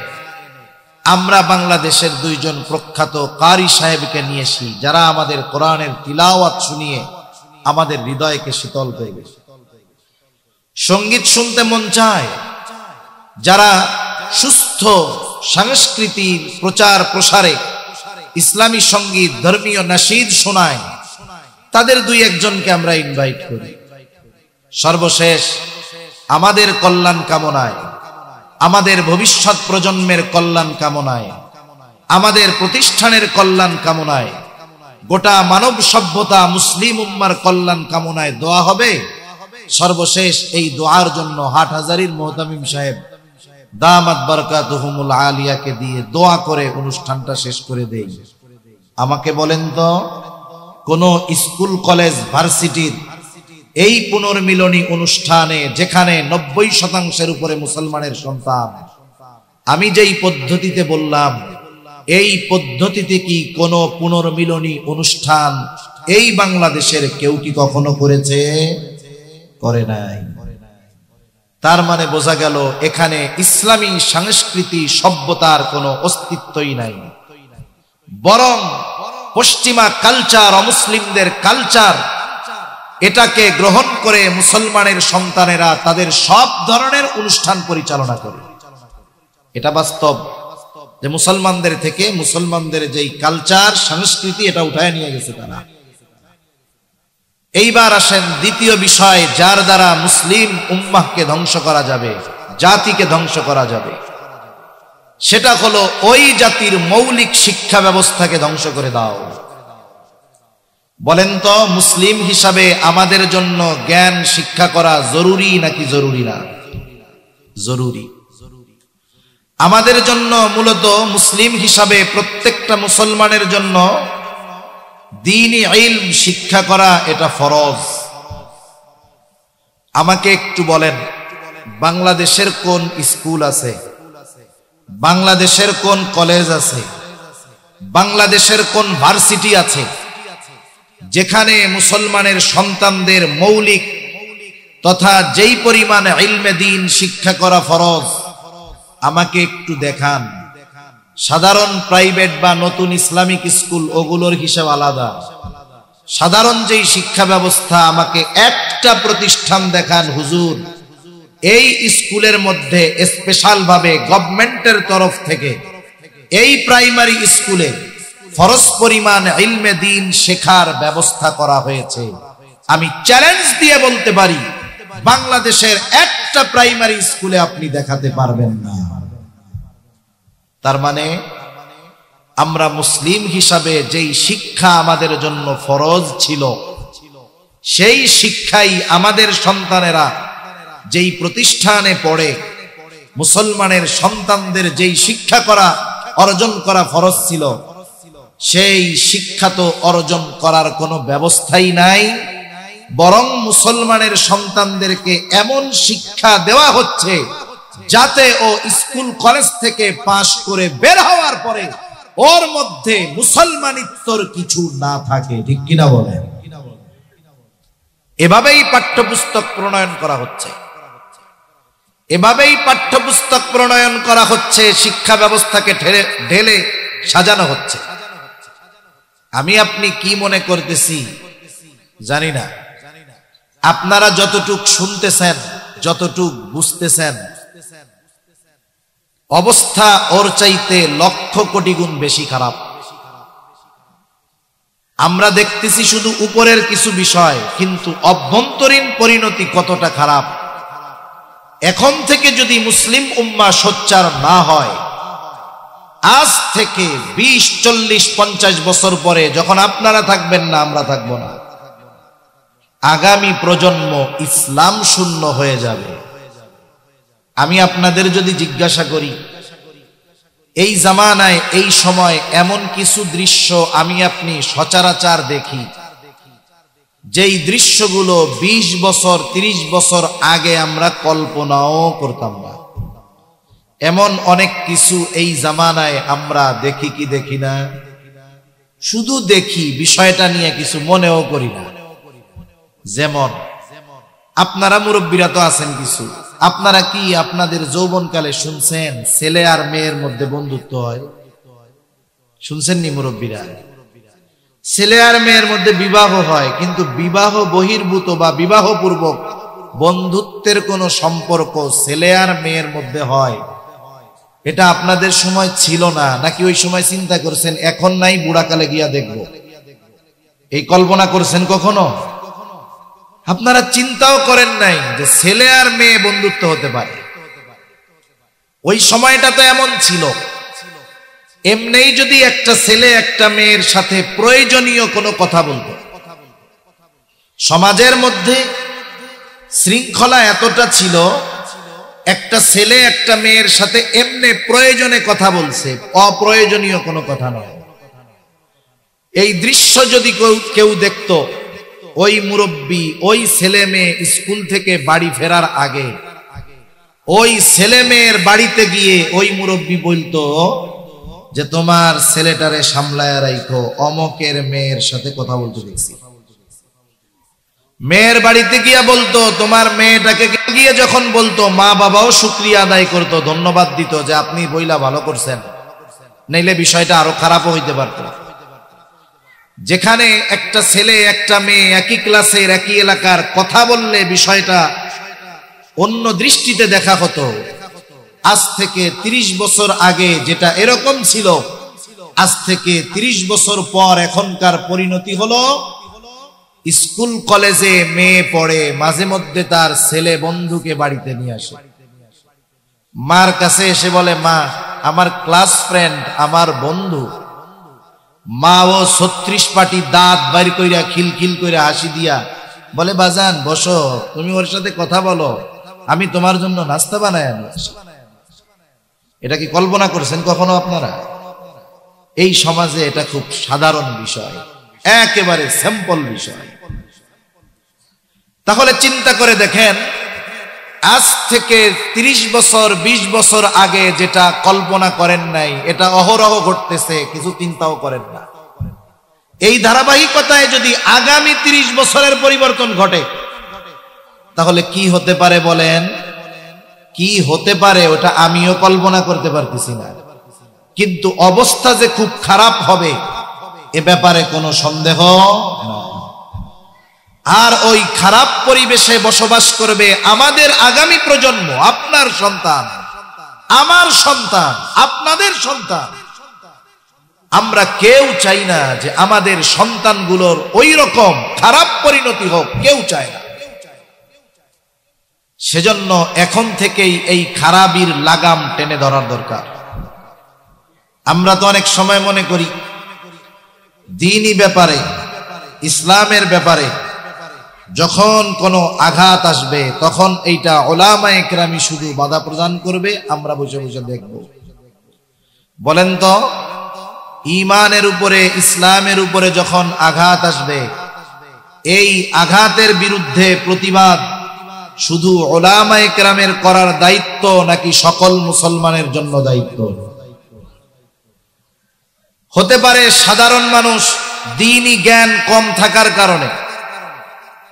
আমরা বাংলাদেশের দুইজন প্রখ্যাত কারি সাহেবকে নিয়ে আসি, যারা আমাদের কোরআনের তিলাওয়াত শুনিয়ে আমাদের হৃদয়কে শীতল করবে। সঙ্গীত শুনতে মন চায়, যারা সুস্থ সংস্কৃতির প্রচার প্রসারে ইসলামী সঙ্গীত, ধর্মীয় নাশিদ শোনায়, তাদের দুই একজনকে আমরা ইনভাইট করি। সর্বশেষ আমাদের কল্যাণ কামনায়, আমাদের ভবিষ্যৎ প্রজন্মের কল্যাণ কামনায়, আমাদের প্রতিষ্ঠানের কল্যাণ কামনায়, গোটা মানব সভ্যতা মুসলিম উম্মার কল্যাণ কামনায় দোয়া হবে। সর্বশেষ এই দোয়ার জন্য হাটহাজারীর মুহতামিম সাহেব দামাত বারাকাতুহুমুল আলিয়াকে দিয়ে দোয়া করে অনুষ্ঠানটা শেষ করে দেই। আমাকে বলেন তো, কোন স্কুল, কলেজ, ভার্সিটির এই পুনর্মিলনী অনুষ্ঠানে যেখানে 90% উপরে মুসলমানের সন্তান, আমি যেই পদ্ধতিতে বললাম, এই পদ্ধতিতে কি কোন পুনর্মিলনী অনুষ্ঠান এই বাংলাদেশের কেউ কি কখনো করেছে? করে নাই। তার মানে বোঝা গেল এখানে ইসলামী সংস্কৃতি সভ্যতার কোনো অস্তিত্বই নাই, বরং পশ্চিমা কালচার, অমুসলিমদের কালচার, এটাকে গ্রহণ করে মুসলমানের সন্তানেরা তাদের সব ধরনের অনুষ্ঠান পরিচালনা করে। এটা বাস্তব যে মুসলমানদের থেকে মুসলমানদের যেই কালচার, সংস্কৃতি, এটা উঠায় নিয়ে গেছে তারা। এইবার আসেন দ্বিতীয় বিষয়, যার দ্বারা মুসলিম উম্মাহকে ধ্বংস করা যাবে, জাতিকে ধ্বংস করা যাবে, সেটা হলো ওই জাতির মৌলিক শিক্ষা ব্যবস্থাকে ধ্বংস করে দাও। বলেন তো, মুসলিম হিসাবে আমাদের জন্য জ্ঞান শিক্ষা করা জরুরি নাকি জরুরি না? জরুরি। আমাদের জন্য মূলত মুসলিম হিসাবে প্রত্যেকটা মুসলমানের জন্য দ্বীনি ইলম শিক্ষা করা এটা ফরজ। আমাকে একটু বলেন, বাংলাদেশের কোন স্কুল আছে, বাংলাদেশের কোন কলেজ আছে, বাংলাদেশের কোন ভার্সিটি আছে যেখানে মুসলমানের সন্তানদের মৌলিক তথা যেই পরিমাণ ইলমে দ্বীন শিক্ষা করা ফরজ? আমাকে একটু দেখান। সাধারণ প্রাইভেট বা নতুন ইসলামিক স্কুল ওগুলোর হিসাব আলাদা। সাধারণ যেই শিক্ষা ব্যবস্থা, আমাকে একটা প্রতিষ্ঠান দেখান হুজুর, এই স্কুলের মধ্যে স্পেশাল ভাবে গভর্নমেন্টের তরফ থেকে এই প্রাইমারি স্কুলে ফরজ পরিমাণ ইলমে দ্বীন শেখার ব্যবস্থা করা হয়েছে। আমি চ্যালেঞ্জ দিয়ে বলতে পারি, বাংলাদেশের একটা প্রাইমারি স্কুলে আপনি দেখাতে পারবেন না। তার মানে আমরা মুসলিম হিসাবে যেই শিক্ষা আমাদের জন্য ফরজ ছিল, সেই শিক্ষাই আমাদের সন্তানেরা যেই প্রতিষ্ঠানে পড়ে, মুসলমানের সন্তানদের যেই শিক্ষা অর্জন করা ফরজ ছিল, সেই শিক্ষা তো অর্জন করার কোনো ব্যবস্থাই নাই। বরং মুসলমানের সন্তানদেরকে এমন শিক্ষা দেওয়া হচ্ছে যাতে ও স্কুল কলেজ থেকে পাশ করে বের হওয়ার পরে ওর মধ্যে মুসলমানিত্বর কিছু না থাকে। ঠিক কিনা বলেন? এভাবেই পাঠ্যপুস্তক প্রণয়ন করা হচ্ছে, এভাবেই পাঠ্যপুস্তক প্রণয়ন করা হচ্ছে, শিক্ষা ব্যবস্থাকে ঢেলে সাজানো হচ্ছে। আমি আপনি কি মনে করতেছি জানি না, আপনারা যতটুক শুনতেছেন, যতটুক বুঝতেছেন, অবস্থা ওর চাইতে লক্ষ কোটি গুণ বেশি খারাপ। আমরা দেখতেছি শুধু উপরের কিছু বিষয়, কিন্তু অভ্যন্তরীণ পরিণতি কতটা খারাপ। এখন থেকে যদি মুসলিম উম্মাহ সোচ্চার না হয়, আজ থেকে 20, 40, 50 বছর পরে যখন আপনারা থাকবেন না, আমরা থাকবো না, আগামী প্রজন্ম ইসলাম শূন্য হয়ে যাবে। আমি আপনাদের যদি জিজ্ঞাসা করি, এই জামানায় এই সময় এমন কিছু দৃশ্য আমি আপনি সচরাচর দেখি, যেই দৃশ্যগুলো 20 বছর 30 বছর আগে আমরা কল্পনাও করতাম না। এমন অনেক কিছু এই জামানায় আমরা দেখি কি দেখি না? শুধু দেখি, বিষয়টা নিয়ে কিছু মনেও করি না। যেমন আপনারা মুরব্বীরা তো আছেন কিছু, আপনারা কি আপনাদের যৌবনকালে শুনছেন ছেলে আর মেয়ের মধ্যে বন্ধুত্ব হয়? শুনছেন নি মুরব্বীরা? ছেলে আর মেয়ের মধ্যে বিবাহ হয়, কিন্তু বিবাহ বহির্ভূত বা বিবাহ পূর্বক বন্ধুত্বের কোনো সম্পর্ক ছেলে আর মেয়ের মধ্যে হয়, এটা আপনাদের সময় ছিল না? নাকি ওই সময় চিন্তা করছেন এখন নাই, বুড়াকালে গিয়া দেখব? এই কল্পনা করছেন কখনো? আপনারা চিন্তাও করেন নাই যে ছেলে আর মেয়ে বন্ধুত্ব হতে পারে। ওই সময়টা তো এমন ছিল, এমনিই যদি একটা ছেলে একটা মেয়ের সাথে প্রয়োজনীয় কোনো কথা বলতো, সমাজের মধ্যে শৃঙ্খলা এতটা ছিল, একটা ছেলে একটা মেয়ের সাথে এমনি প্রয়োজনে কথা বলছে, অপ্রয়োজনীয় কোনো কথা নয়। এই দৃশ্য যদি কেউ দেখতো, ওই মুরব্বী ওই ছেলে মেয়ে স্কুল থেকে বাড়ি ফেরার আগে ওই ছেলে মেয়ের বাড়িতে গিয়ে ওই মুরব্বী বলতো যে তোমার ছেলেটারে সামলায় রাখো, অমকের মেয়ের সাথে কথা বলতে দেখছি। মেয়ের বাড়িতে গিয়া বলতো, তোমার মেয়েটাকে গিয়ে যখন বলতো, মা বাবাও শুকরিয়া আদায় করতো, ধন্যবাদ দিত যে আপনি বইলা ভালো করছেন, নাইলে বিষয়টা আরো খারাপও হইতে পারত। যেখানে একটা ছেলে একটা মেয়ে একই ক্লাসের একই এলাকার, কথা বললে বিষয়টা অন্য দৃষ্টিতে দেখা হতো। আজ থেকে 30 বছর আগে যেটা এরকম ছিল, আজ থেকে 30 বছর পর এখনকার পরিণতি হলো স্কুল কলেজে মেয়ে পড়ে, মাঝে মধ্যে তার ছেলে বন্ধুকে বাড়িতে নিয়ে আসে, মার কাছে এসে বলে, মা আমার ক্লাস ফ্রেন্ড, আমার বন্ধু। মা ও 36 পাটি দাঁত বাইর কইরা খিলখিল করে হাসি দিয়া বলে, বাজান বসো, তুমি ওর সাথে কথা বলো, আমি তোমার জন্য নাস্তা বানায় আনছি। এটা কি কল্পনা করছেন কখনো আপনারা? এই সমাজে এটা খুব সাধারণ বিষয়, একেবারে সিম্পল বিষয়। তাহলে চিন্তা করে দেখেন, আজ থেকে 30 বছর 20 বছর আগে যেটা কল্পনা করেন নাই, এটা অহরহ ঘটতেছে, কিছু চিন্তাও করেন না। এই ধারাবাহিকতায় যদি আগামী 30 বছরের পরিবর্তন ঘটে, তাহলে কি হতে পারে বলেন? কি হতে পারে ওটা আমিও কল্পনা করতে পারতেছি না, কিন্তু অবস্থা যে খুব খারাপ হবে এ ব্যাপারে কোনো সন্দেহ নাই। আর ওই খারাপ পরিবেশে বসবাস করবে আমাদের আগামী প্রজন্ম, আপনার সন্তান, আমার সন্তান, আপনাদের সন্তান। আমরা কেউ চাই না যে আমাদের সন্তানগুলোর ওই রকম খারাপ পরিণতি হোক, কেউ চায় না। সেজন্য এখন থেকেই এই খারাপির লাগাম টেনে ধরার দরকার। আমরা তো অনেক সময় মনে করি দ্বীনি ব্যাপারে, ইসলামের ব্যাপারে যখন কোনো আঘাত আসবে তখন এইটা উলামায়ে কেরামি শুধু বাধা প্রদান করবে, আমরা বসে বসে দেখব। বলেন তো, ঈমানের উপরে, ইসলামের উপরে যখন আঘাত আসবে, এই আঘাতের বিরুদ্ধে প্রতিবাদ শুধু উলামায়ে কেরামের করার দায়িত্ব নাকি সকল মুসলমানের জন্য দায়িত্ব? হতে পারে সাধারণ মানুষ দ্বীনি জ্ঞান কম থাকার কারণে,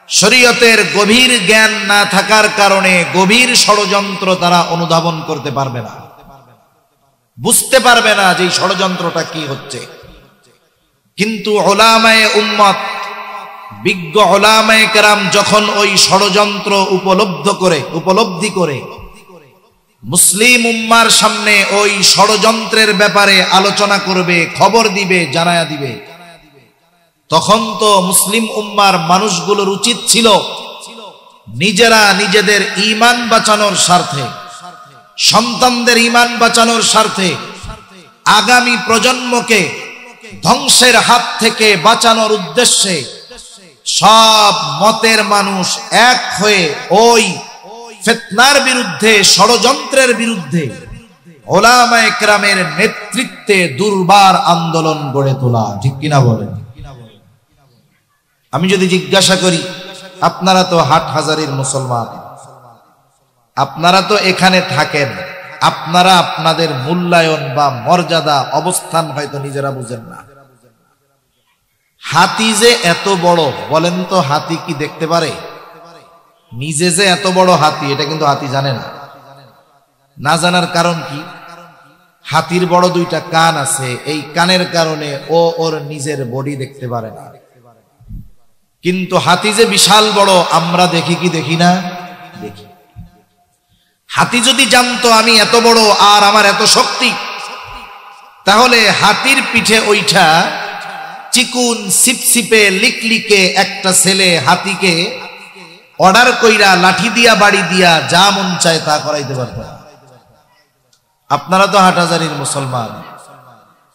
শরীয়তের গভীর জ্ঞান না থাকার কারণে গভীর ষড়যন্ত্র তারা অনুধাবন করতে পারবে না, বুঝতে পারবে না যে ষড়যন্ত্রটা কি হচ্ছে। কিন্তু উলামায়ে উম্মত, বিজ্ঞ উলামায়ে কেরাম যখন ওই ষড়যন্ত্র উপলব্ধি করে মুসলিম উম্মার সামনে ওই ষড়যন্ত্রের ব্যাপারে আলোচনা করবে, খবর দিবে, জানায়া দিবে, তখন তো মুসলিম উম্মার মানুষগুলোর উচিত ছিল নিজেরা নিজেদের ঈমান বাঁচানোর স্বার্থে, সন্তানদের ঈমান বাঁচানোর স্বার্থে, আগামী প্রজন্মকে ধ্বংসের হাত থেকে বাঁচানোর উদ্দেশ্যে সব মতের মানুষ এক হয়ে ওই ফিতনার বিরুদ্ধে, ষড়যন্ত্রের বিরুদ্ধে উলামায়ে কেরামের নেতৃত্বে দুর্বার আন্দোলন গড়ে তোলা। ঠিক কিনা বলেন? আমি যদি জিজ্ঞাসা করি, আপনারা তো হাটহাজারীর মুসলমান, আপনারা তো এখানে থাকেন, আপনারা আপনাদের মূল্যায়ন বা মর্যাদা অবস্থান হয়তো নিজেরা বুঝেন না। হাতি যে এত বড়, বলেন তো হাতি কি দেখতে পারে? নিজে যে এত বড় হাতি, এটা কিন্তু হাতি জানে না। না জানার কারণ কি? হাতির বড় 2টা কান আছে, এই কানের কারণে ও ওর নিজের বডি দেখতে পারে না। কিন্তু হাতি যে বিশাল বড়, আমরা দেখি কি দেখি না? দেখি। হাতি যদি জানতো আমি এত বড় আর আমার এত শক্তি, তাহলে হাতির পিঠে ওইটা চিকুন সিপসিপে লিকলিকে একটা ছেলে হাতিকে অর্ডার কইরা লাঠি দিয়া বাড়ি দিয়া যা মন চায় তা করাইতে পারত। আপনারা তো হাটহাজারীর মুসলমান,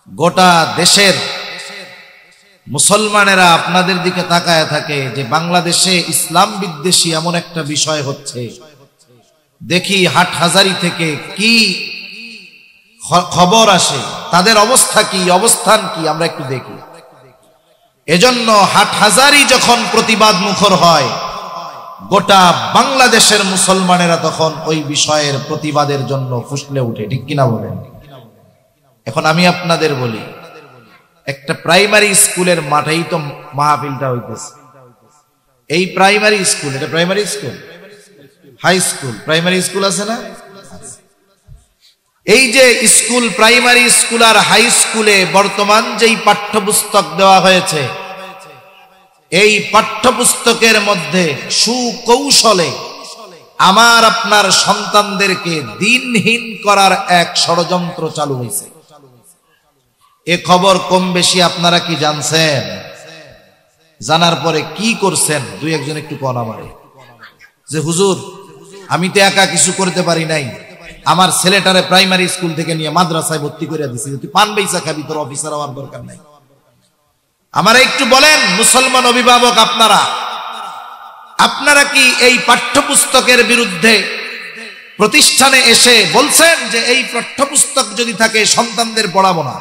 গোটা দেশের মুসলমানেরা আপনাদের দিকে তাকায় থাকে যে বাংলাদেশে ইসলাম বিদ্বেষী এমন একটা বিষয় হচ্ছে। দেখি হাটহাজারী থেকে কি খবর আসে, তাদের অবস্থা কি, অবস্থান কি, আমরা একটু দেখি। এজন্য হাটহাজারী যখন প্রতিবাদ মুখর হয়, গোটা বাংলাদেশের মুসলমানেরা তখন ওই বিষয়ের প্রতিবাদের জন্য ফুসলে উঠে। ঠিক কিনা বলেন? এখন আমি আপনাদের বলি, একটা প্রাইমারি স্কুলের মাঠেই তো মাহফিলটা হইতেছে। এই প্রাইমারি স্কুল, এটা primary school, high school, primary school আছে না? এই যে স্কুল, প্রাইমারি স্কুল আর হাই স্কুলে বর্তমান যেই পাঠ্যপুস্তক দেওয়া হয়েছে, এই পাঠ্যপুস্তকের মধ্যে সুকৌশলে আমার আপনার সন্তানদেরকে দ্বীনহীন করার এক ষড়যন্ত্র চালু হয়েছে। এ খবর কম বেশি আপনারা কি জানছেন? জানার পরে কি করছেন দুই একজন একটু কন আমারে, যে হুজুর আমি তো একা কিছু করতে পারি নাই, আমার ছেলেটারে প্রাইমারি স্কুল থেকে নিয়ে মাদ্রাসায় ভর্তি করে দিছি, তুই পান বেচা খাবি, তোর অফিসার হওয়ার দরকার নাই। আমারা একটু বলেন মুসলমান অভিভাবক আপনারা কি এই পাঠ্যপুস্তকের বিরুদ্ধে প্রতিষ্ঠানে এসে বলছেন যে এই পাঠ্যপুস্তক যদি থাকে সন্তানদের পড়াবো না?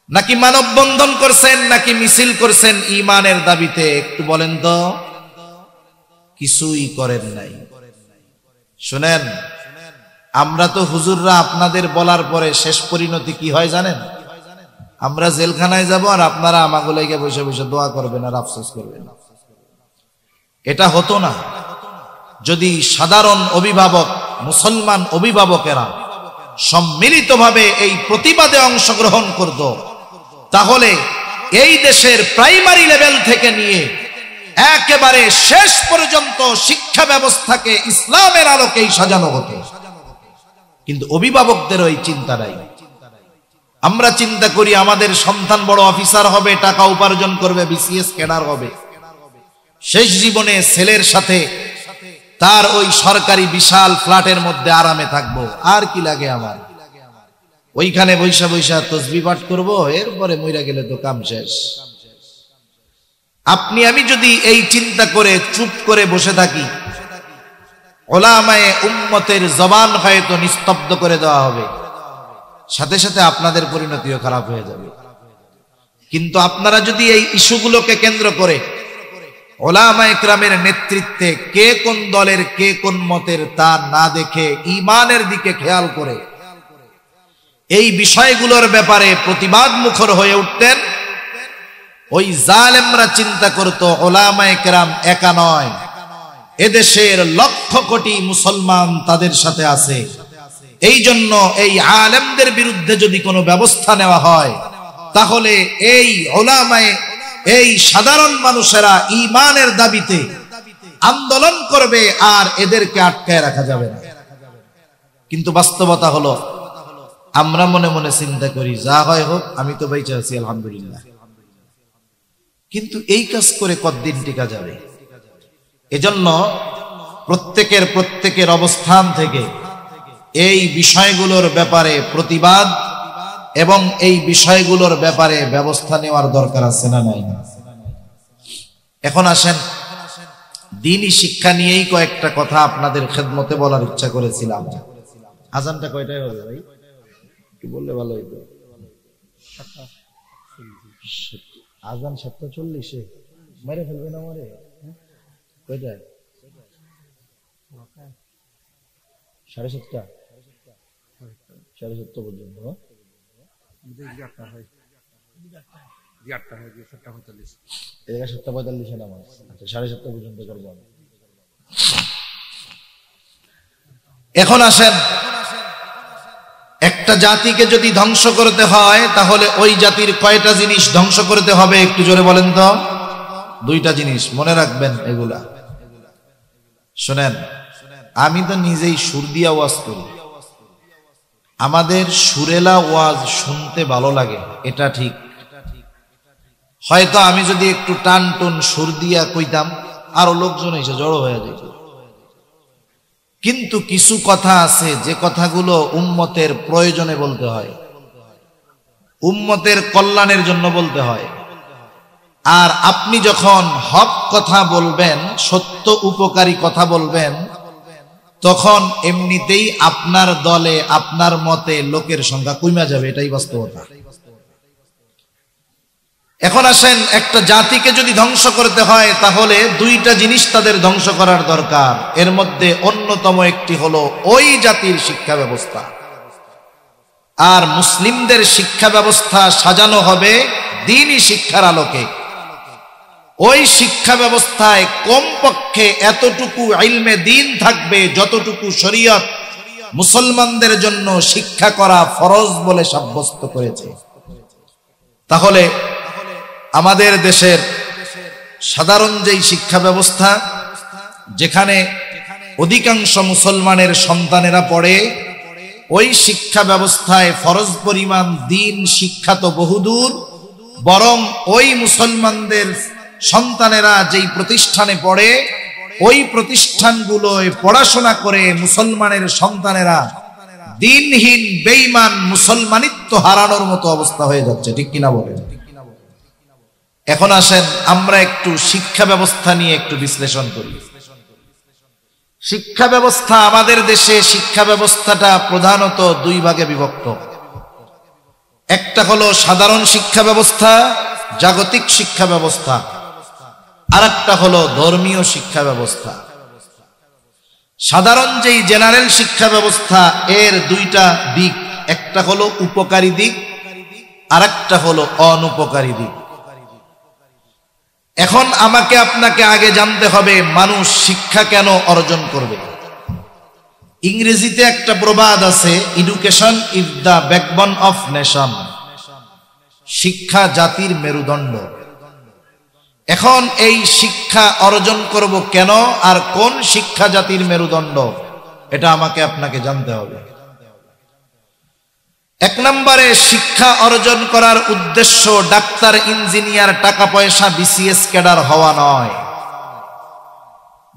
নাকি মানববন্ধন করছেন, নাকি মিছিল করছেন ঈমানের দাবিতে? একটু বলেন তো। কিছুই করেন নাই। শুনেন, আমরা তো হুজুররা আপনাদের বলার পরে শেষ পরিণতি কি হয় জানেন? আমরা জেলখানায় যাব আর আপনারা আমাগুলাইকে বসে বসে দোয়া করবেন আর আফসোস করবেন। এটা হতো না যদি সাধারণ অভিভাবক, মুসলমান অভিভাবকেরা সম্মিলিতভাবে এই প্রতিবাদে অংশগ্রহণ করত, তাহলে এই দেশের প্রাইমারি লেভেল থেকে নিয়ে একেবারে শেষ পর্যন্ত শিক্ষা ব্যবস্থাকে ইসলামের আলোকেই সাজানো হতো। কিন্তু অভিভাবকদের ওই চিন্তা নাই। আমরা চিন্তা করি আমাদের সন্তান বড় অফিসার হবে, টাকা উপার্জন করবে, বিসিএস ক্যাডার হবে, শেষ জীবনে ছেলের সাথে তার ওই সরকারি বিশাল ফ্ল্যাটের মধ্যে আরামে থাকবো, আর কি লাগে আমার, ওইখানে বৈশা বৈশা তসবিহ পাঠ করবো, এরপরে মইরা গেলে তো কাম শেষ। আপনি আমি যদি এই চিন্তা করে চুপ করে বসে থাকি, উলামায়ে উম্মতের জবান হয়তো নিস্তব্ধ করে দেওয়া হবে, সাথে সাথে আপনাদের পরিণতিও খারাপ হয়ে যাবে। কিন্তু আপনারা যদি এই ইস্যুগুলোকে কেন্দ্র করে উলামায়ে কেরামের নেতৃত্বে কে কোন দলের কে কোন মতের তা না দেখে ঈমানের দিকে খেয়াল করে এই বিষয়গুলোর ব্যাপারে প্রতিবাদ মুখর হয়ে উঠতেন, ওই জালেমরা চিন্তা করত উলামায়ে কেরাম একা নয়, এদেশের লক্ষ কোটি মুসলমান তাদের সাথে আছে। এই জন্য এই আলেমদের বিরুদ্ধে যদি কোনো ব্যবস্থা নেওয়া হয়, তাহলে এই উলামায়ে, এই সাধারণ মানুষেরা ঈমানের দাবিতে আন্দোলন করবে আর এদেরকে আটকায় রাখা যাবে না। কিন্তু বাস্তবতা হলো আমরা মনে মনে চিন্তা করি যা হয় হোক, আমি তো বেঁচে আছি আলহামদুলিল্লাহ। কিন্তু এই কাজ করে কতদিন টিকা যাবে? এজন্য প্রত্যেকের অবস্থান থেকে এই বিষয়গুলোর ব্যাপারে প্রতিবাদ এবং এই বিষয়গুলোর ব্যাপারে ব্যবস্থা নেওয়ার দরকার আছে না নাই? এখন আসেন, দ্বীনি শিক্ষা নিয়েই কয়েকটা কথা আপনাদের খেদমতে বলার ইচ্ছা করেছিলাম। আজানটা কয়টায় হবে ভাই? কি বললে ভালো হইতো। আজান 7:40 মেরে ফেলবে না মরে? কয়টায়? 7:30 7:30 পর্যন্ত। 7:45 নামাজ। আচ্ছা, 7:30 পর্যন্ত করবো। এখন আসেন, একটা জাতিকে যদি ধ্বংস করতে হয় তাহলে ওই জাতির কয়টা জিনিস ধ্বংস করতে হবে একটু জোরে বলেন তো? 2টা জিনিস মনে রাখবেন এগুলা। শুনেন, আমি তো নিজেই সুর দিয়া ওয়াজ করি, আমাদের সুরেলা ওয়াজ শুনতে ভালো লাগে, এটা ঠিক। হয়তো আমি যদি একটু টান টুন সুর দিয়া কইতাম আরো লোকজন এসে জড়ো হয়ে যেত। কিন্তু কিছু কথা আছে যে কথাগুলো উম্মতের প্রয়োজনে বলতে হয়, উম্মতের কল্যাণের জন্য বলতে হয়। আর আপনি যখন হক কথা বলবেন, সত্য উপকারী কথা বলবেন, তখন এমনিতেই আপনার দলে আপনার মতে লোকের সংখ্যা কমে যাবে, এটাই বাস্তবতা। এখন আসেন, একটা জাতিকে যদি ধ্বংস করতে হয় তাহলে 2টা জিনিস তাদের ধ্বংস করার দরকার। এর মধ্যে অন্যতম একটি হলো ওই জাতির শিক্ষা ব্যবস্থা। আর মুসলিমদের শিক্ষা ব্যবস্থা সাজানো হবে দ্বীনি শিক্ষার আলোকে। ওই শিক্ষা ব্যবস্থায় কমপক্ষে এতটুকু ইলমে দ্বীন থাকবে যতটুকু শরীয়ত মুসলমানদের জন্য শিক্ষা করা ফরজ বলে সাব্যস্ত করেছে। তাহলে আমাদের দেশের সাধারণ যেই শিক্ষা ব্যবস্থা, যেখানে অধিকাংশ মুসলমানের সন্তানেরা পড়ে, ওই শিক্ষা ব্যবস্থায় ফরজ পরিমাণ দ্বীন শিক্ষা তো বহুদূর, বরং ওই মুসলমানদের সন্তানেরা যেই প্রতিষ্ঠানে পড়ে ওই প্রতিষ্ঠানগুলোয় পড়াশোনা করে মুসলমানের সন্তানেরা দিনহীন বেঈমান মুসলমানিত্ব হারানোর মতো অবস্থা হয়ে যাচ্ছে, ঠিক কিনা বলেন? এখন আসেন আমরা একটু শিক্ষা ব্যবস্থা নিয়ে একটু বিশ্লেষণ করি। শিক্ষা ব্যবস্থা আমাদের দেশে, শিক্ষা ব্যবস্থাটা প্রধানত দুই ভাগে বিভক্ত। একটা হলো সাধারণ শিক্ষা ব্যবস্থা, জাগতিক শিক্ষা ব্যবস্থা, আর একটা হলো ধর্মীয় শিক্ষা ব্যবস্থা। সাধারণ যেই জেনারেল শিক্ষা ব্যবস্থা এর দুইটা দিক, একটা হলো উপকারী দিক আর একটা হলো অনুপকারী দিক। এখন আমাকে আপনাকে আগে জানতে হবে মানুষ শিক্ষা কেন অর্জন করবে। ইংরেজিতে একটা প্রবাদ আছে, education is the backbone of nation, শিক্ষা জাতির মেরুদণ্ড। এখন এই শিক্ষা অর্জন করব কেন আর কোন শিক্ষা জাতির মেরুদণ্ড, এটা আমাকে আপনাকে জানতে হবে। এক নম্বরে শিক্ষা অর্জন করার উদ্দেশ্য ডাক্তার, ইঞ্জিনিয়ার, টাকা পয়সা, বিসিএস ক্যাডার হওয়া নয়।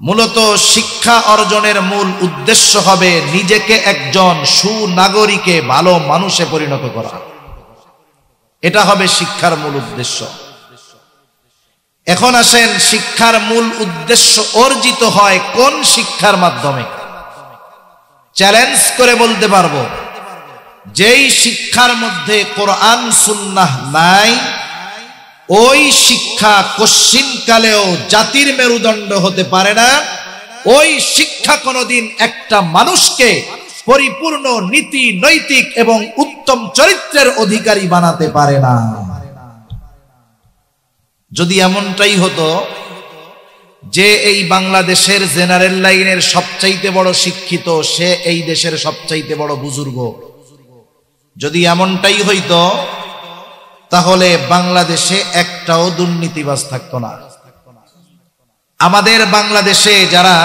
মূলত শিক্ষা অর্জনের মূল উদ্দেশ্য হবে নিজেকে একজন সুনাগরিকে, ভালো মানুষে পরিণত করা। এটা হবে শিক্ষার মূল উদ্দেশ্য। এখন আসেন, শিক্ষার মূল উদ্দেশ্য অর্জিত হয় কোন শিক্ষার মাধ্যমে? চ্যালেঞ্জ করে বলতে পারবো, যেই শিক্ষার মধ্যে কোরআন সুন্নাহ নাই ওই শিক্ষা কশ্চিনকালেও জাতির মেরুদণ্ড হতে পারে না। ওই শিক্ষা কোনোদিন একটা মানুষকে পরিপূর্ণ নীতি, নৈতিক এবং উত্তম চরিত্রের অধিকারী বানাতে পারে না। যদি এমনটাই হতো যে এই বাংলাদেশের জেনারেল লাইনের সবচাইতে বড় শিক্ষিত সে এই দেশের সবচাইতে বড় বুজুর্গ, যদি এমনটাই হইতো তাহলে বাংলাদেশে একটাও দুর্নীতিবাজ থাকতো না। আমাদের বাংলাদেশে যারা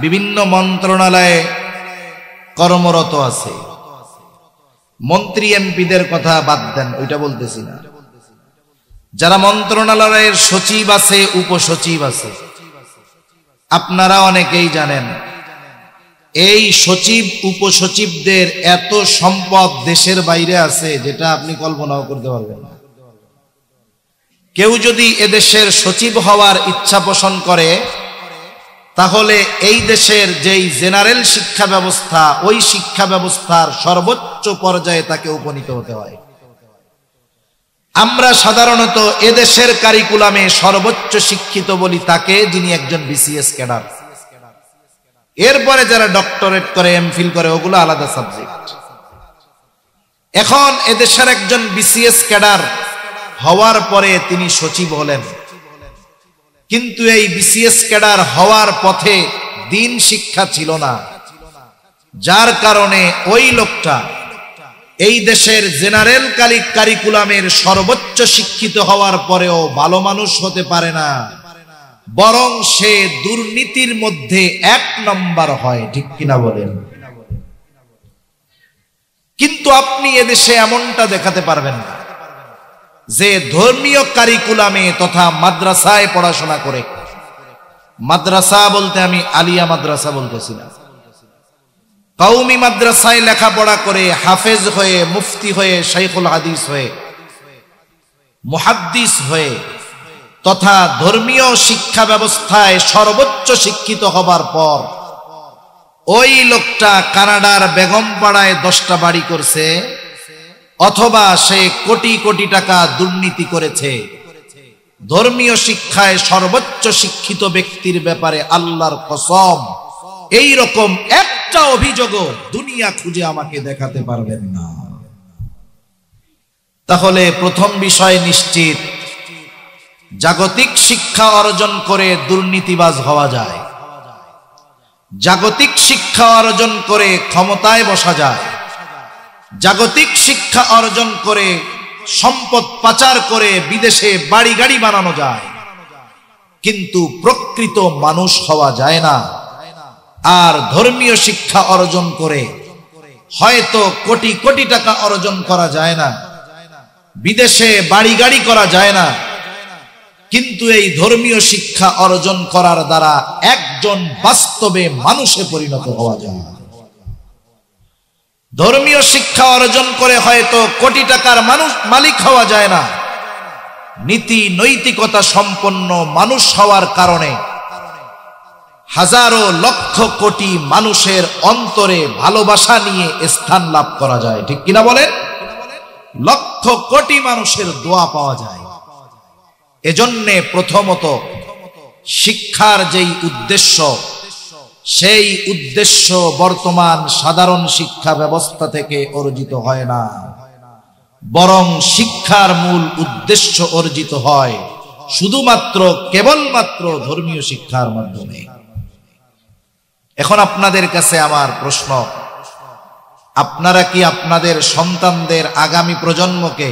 বিভিন্ন মন্ত্রণালয়ে কর্মরত আছে, মন্ত্রী এমপিদের কথা বাদ দেন, ওইটা বলতেছি না, যারা মন্ত্রণালয়ের সচিব আছে, উপসচিব আছে, আপনারা অনেকেই জানেন এই সচিব উপসচিবদের এত সম্পদ দেশের বাইরে আছে যেটা আপনি কল্পনাও করতে পারবেন না। কেউ যদি এদেশের সচিব হওয়ার ইচ্ছা পোষণ করে তাহলে এই দেশের যেই জেনারেল শিক্ষা ব্যবস্থা ওই শিক্ষা ব্যবস্থার সর্বোচ্চ পর্যায়ে তাকে উপনীত হতে হয়। আমরা সাধারণত এদেশের কারিকুলামে সর্বোচ্চ শিক্ষিত বলি তাকে যিনি একজন বিসিএস ক্যাডার। এরপরে যারা ডক্টরেট করে, এমফিল করে, ওগুলো আলাদা সাবজেক্ট। এখন এদেশের একজন বিসিএস ক্যাডার হওয়ার পরে তিনি সচিব হলেন, কিন্তু এই বিসিএস ক্যাডার হওয়ার পথে দিন শিক্ষা ছিল না, যার কারণে ওই লোকটা এই দেশের জেনারেল কারিকুলামের সর্বোচ্চ শিক্ষিত হওয়ার পরেও ভালো মানুষ হতে পারে না, বরং সে দুর্নীতির মধ্যে 1 নম্বর হয়, ঠিক কিনা বলেন? কিন্তু আপনি এদেশে এমনটা দেখাতে পারবেন না যে ধর্মীয় কারিকুলামে তথা মাদ্রাসায় পড়াশোনা করে, মাদ্রাসা বলতে আমি আলিয়া মাদ্রাসা বলতেছি না, কওমি মাদ্রাসায় লেখাপড়া করে হাফেজ হয়ে, মুফতি হয়ে, শাইখুল হাদিস হয়ে, মুহাদ্দিস হয়ে তথা ধর্মীয় শিক্ষা ব্যবস্থায় সর্বোচ্চ শিক্ষিত হবার পর ওই লোকটা কানাডার বেগমপাড়ায় 10টা বাড়ি করছে, অথবা সে কোটি কোটি টাকা দুর্নীতি করেছে। ধর্মীয় শিক্ষায় সর্বোচ্চ শিক্ষিত ব্যক্তির ব্যাপারে আল্লাহর কসম এই রকম একটা অভিযোগও দুনিয়া খুঁজে আমাকে দেখাতে পারবেন না। তাহলে প্রথম বিষয় নিশ্চিত, জাগতিক শিক্ষা অর্জন করে দুর্নীতিবাজ হওয়া যায়, জাগতিক শিক্ষা অর্জন করে ক্ষমতায় বসা যায়, জাগতিক শিক্ষা অর্জন করে সম্পদ পাচার করে বিদেশে বাড়ি গাড়ি বানানো যায়, কিন্তু প্রকৃত মানুষ হওয়া যায় না। আর ধর্মীয় শিক্ষা অর্জন করে হয়তো কোটি কোটি টাকা অর্জন করা যায় না, বিদেশে বাড়ি গাড়ি করা যায় না, কিন্তু এই ধর্মীয় শিক্ষা অর্জন করার দ্বারা একজন বাস্তবে মানুষে পরিণত হওয়া যায়। ধর্মীয় শিক্ষা অর্জন করে হয়তো কোটি টাকার মালিক হওয়া যায় না, নীতি নৈতিকতা সম্পন্ন মানুষ হওয়ার কারণে হাজারো লক্ষ কোটি মানুষের অন্তরে ভালোবাসা নিয়ে স্থান লাভ করা যায়। ঠিক কিনা বলেন? লক্ষ কোটি মানুষের দোয়া পাওয়া যায়। এজন্যে প্রথমত শিক্ষার যেই উদ্দেশ্য, সেই উদ্দেশ্য বর্তমান সাধারণ শিক্ষা ব্যবস্থা থেকে অর্জিত হয় না, বরং শিক্ষার মূল উদ্দেশ্য অর্জিত হয় শুধুমাত্র কেবলমাত্র ধর্মীয় শিক্ষার মাধ্যমে। এখন আপনাদের কাছে আমার প্রশ্ন, আপনারা কি আপনাদের সন্তানদের আগামী প্রজন্মকে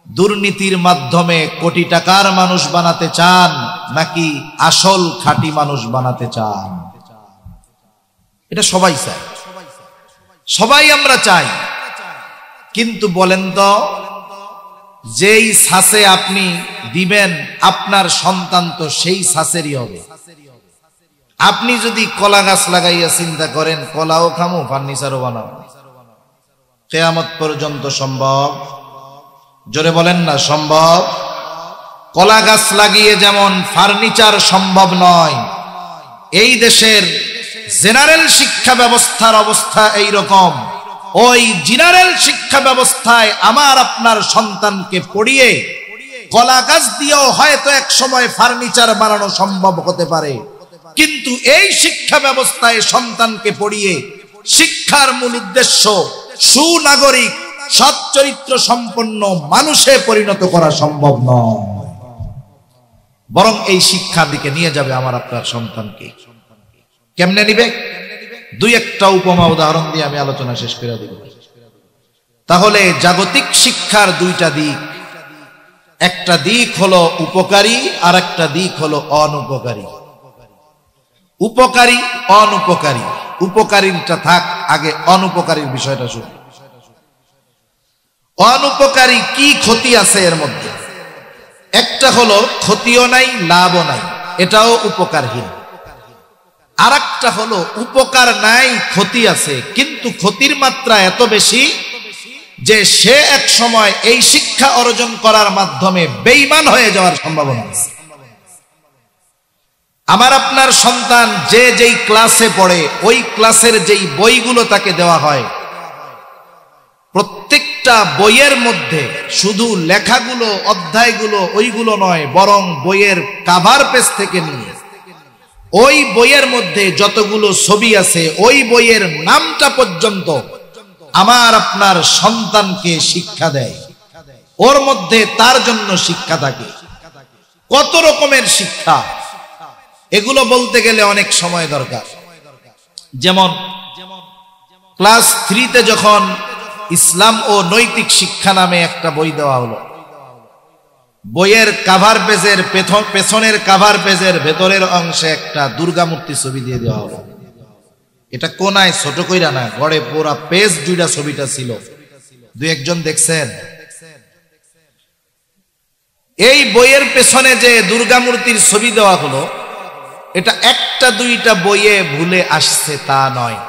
দুর্নীতির মাধ্যমে কোটি টাকার মানুষ বানাতে চান, নাকি আসল খাঁটি মানুষ বানাতে চান? এটা সবাই চায়, সবাই আমরা চাই। কিন্তু বলেন তো, যেই ছাঁচে আপনি দিবেন আপনার সন্তান তো সেই ছাঁচেরই হবে। আপনি যদি কলা গাছ লাগাইয়া চিন্তা করেন কলাও খামো ফার্নিচারও বানাবো, কিয়ামত পর্যন্ত সম্ভব? জোরে বলেন না সম্ভব? কলা গাছ লাগিয়ে যেমন ফার্নিচার সম্ভব নয়, এই দেশের জেনারেল শিক্ষা ব্যবস্থার অবস্থা এই রকম। ওই জেনারেল শিক্ষা ব্যবস্থায় আমার আপনার সন্তানকে পড়িয়ে কলা গাছ দিয়েও হয়তো এক সময় ফার্নিচার বানানো সম্ভব হতে পারে, কিন্তু এই শিক্ষা ব্যবস্থায় সন্তানকে পড়িয়ে শিক্ষার মূল উদ্দেশ্য সুনাগরিক সৎ চরিত্র সম্পন্ন মানুষে পরিণত করা সম্ভব নয়, বরং এই শিক্ষার দিকে নিয়ে যাবে আমার আপনার সন্তানকে। কেমনে নিবে? দুই একটা উপমা উদাহরণ দিয়ে আমি আলোচনা শেষ করে দেব। তাহলে জাগতিক শিক্ষার দুইটা দিক, একটা দিক হলো উপকারী আর একটা দিক হলো অনুপকারী। উপকারী অনুপকারী, উপকারীটা থাক, আগে অনুপকারীর বিষয়টা শুনি। অনুপকারী কি ক্ষতি আছে এর মধ্যে? একটা হলো ক্ষতিও নাই লাভও নাই, এটাও উপকারহীন। আর একটা হলো উপকার নাই ক্ষতি আছে, কিন্তু ক্ষতির মাত্রা এত বেশি যে সে এক সময় এই শিক্ষা অর্জন করার মাধ্যমে বেঈমান হয়ে যাওয়ার সম্ভাবনা আছে। আমার আপনার সন্তান যে যেই ক্লাসে পড়ে, ওই ক্লাসের যেই বইগুলো তাকে দেওয়া হয়, প্রত্যেকটা বইয়ের মধ্যে শুধু লেখাগুলো অধ্যায়গুলো ওইগুলো নয়, বরং বইয়ের কাভার পেজ থেকে নিয়ে ওই বইয়ের মধ্যে যতগুলো ছবি আছে ওই বইয়ের নামটা পর্যন্ত আমার আপনার সন্তানকে শিক্ষা দেয়। ওর মধ্যে তার জন্য শিক্ষা থাকে, কত রকমের শিক্ষা, এগুলো বলতে গেলে অনেক সময় দরকার। যেমন ক্লাস 3-তে যখন ইসলাম ও নৈতিক শিক্ষা নামে একটা বই দেওয়া হলো, বইয়ের কাভার পেজের পেছনের কাভার পেজের ভেতরের অংশে একটা দুর্গা মূর্তি ছবি দিয়ে দেওয়া হলো। এটা কোনায় ছোট কইরা না, গড়ে পুরা পেজ দুইটা ছবিটা ছিল। দুই একজন দেখছেন? এই বইয়ের পেছনে যে দুর্গা মূর্তির ছবি দেওয়া হলো, এটা একটা দুইটা বইয়ে ভুলে আসছে তা নয়,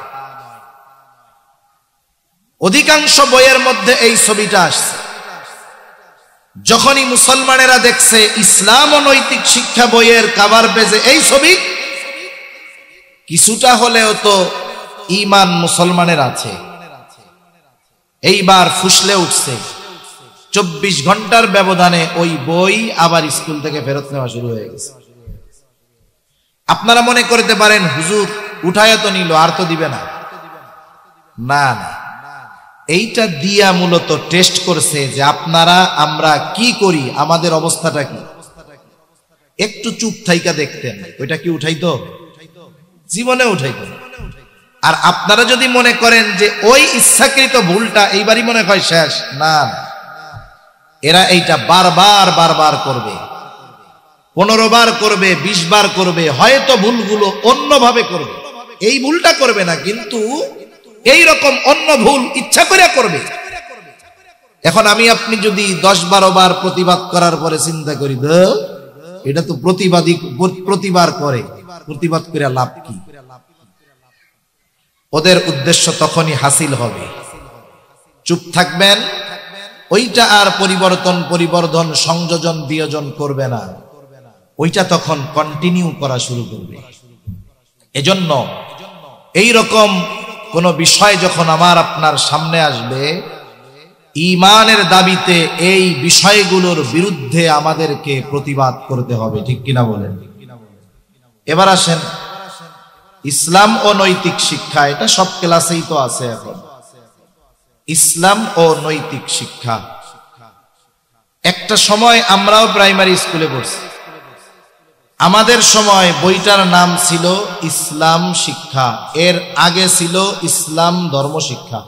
অধিকাংশ বইয়ের মধ্যে এই ছবিটা আসছে। যখনই মুসলমানেরা দেখছে ইসলাম ও নৈতিক শিক্ষা বইয়ের কাভার পেজে এই ছবি, কিছুটা হলেও তো ঈমান মুসলমানের আছে, এইবার ফুসলে উঠছে। 24 ঘন্টার ব্যবধানে ওই বই আবার স্কুল থেকে ফেরত নেওয়া শুরু হয়ে গেছে। আপনারা মনে করতে পারেন হুজুর উঠায়া তো নিল, আর তো দিবে না। না না, এইটা দিয়া মূলত টেস্ট করছে যে আপনারা আমরা কি করি, আমাদের অবস্থাটা কি। একটু চুপ থাইকা দেখতেন, ওইটা কি উঠাইতো? জীবনে উঠাইতো। আর আপনারা যদি মনে করেন যে ওই ইচ্ছাকৃত ভুলটা এইবারই মনে হয় শেষ, না, এরা এইটা বারবার বারবার করবে, 15 বার করবে, 20 বার করবে, হয়তো ভুলগুলো অন্যভাবে করবে, এই ভুলটা করবে না, কিন্তু এই রকম অন্য ভুল ইচ্ছা করে করবে। এখন আমি আপনি যদি 10-12 বার প্রতিবাদ করার পরে চিন্তা করি এটা তো প্রতিবার করে, প্রতিবাদ করে লাভ কি? ওদের উদ্দেশ্য তখনই হাসিল হবে। চুপ থাকবেন, ওইটা আর পরিবর্ধন সংযোজন বিয়োজন করবে না, ওইটা তখন কন্টিনিউ করা শুরু করবে। এজন্য এই রকম কোন বিষয় যখন আমার আপনার সামনে আসবে, ঈমানের দাবিতে এই বিষয়গুলোর বিরুদ্ধে আমাদেরকে প্রতিবাদ করতে হবে, ঠিক কিনা বলেন? এবার আসেন ইসলাম ও নৈতিক শিক্ষা, এটা সব ক্লাসেই তো আছে। এখন ইসলাম ও নৈতিক শিক্ষা, একটা সময় আমরাও প্রাইমারি স্কুলে পড়ছি, আমাদের সময় বইটার নাম ছিল ইসলাম শিক্ষা, এর আগে ছিল ইসলাম ধর্ম শিক্ষা।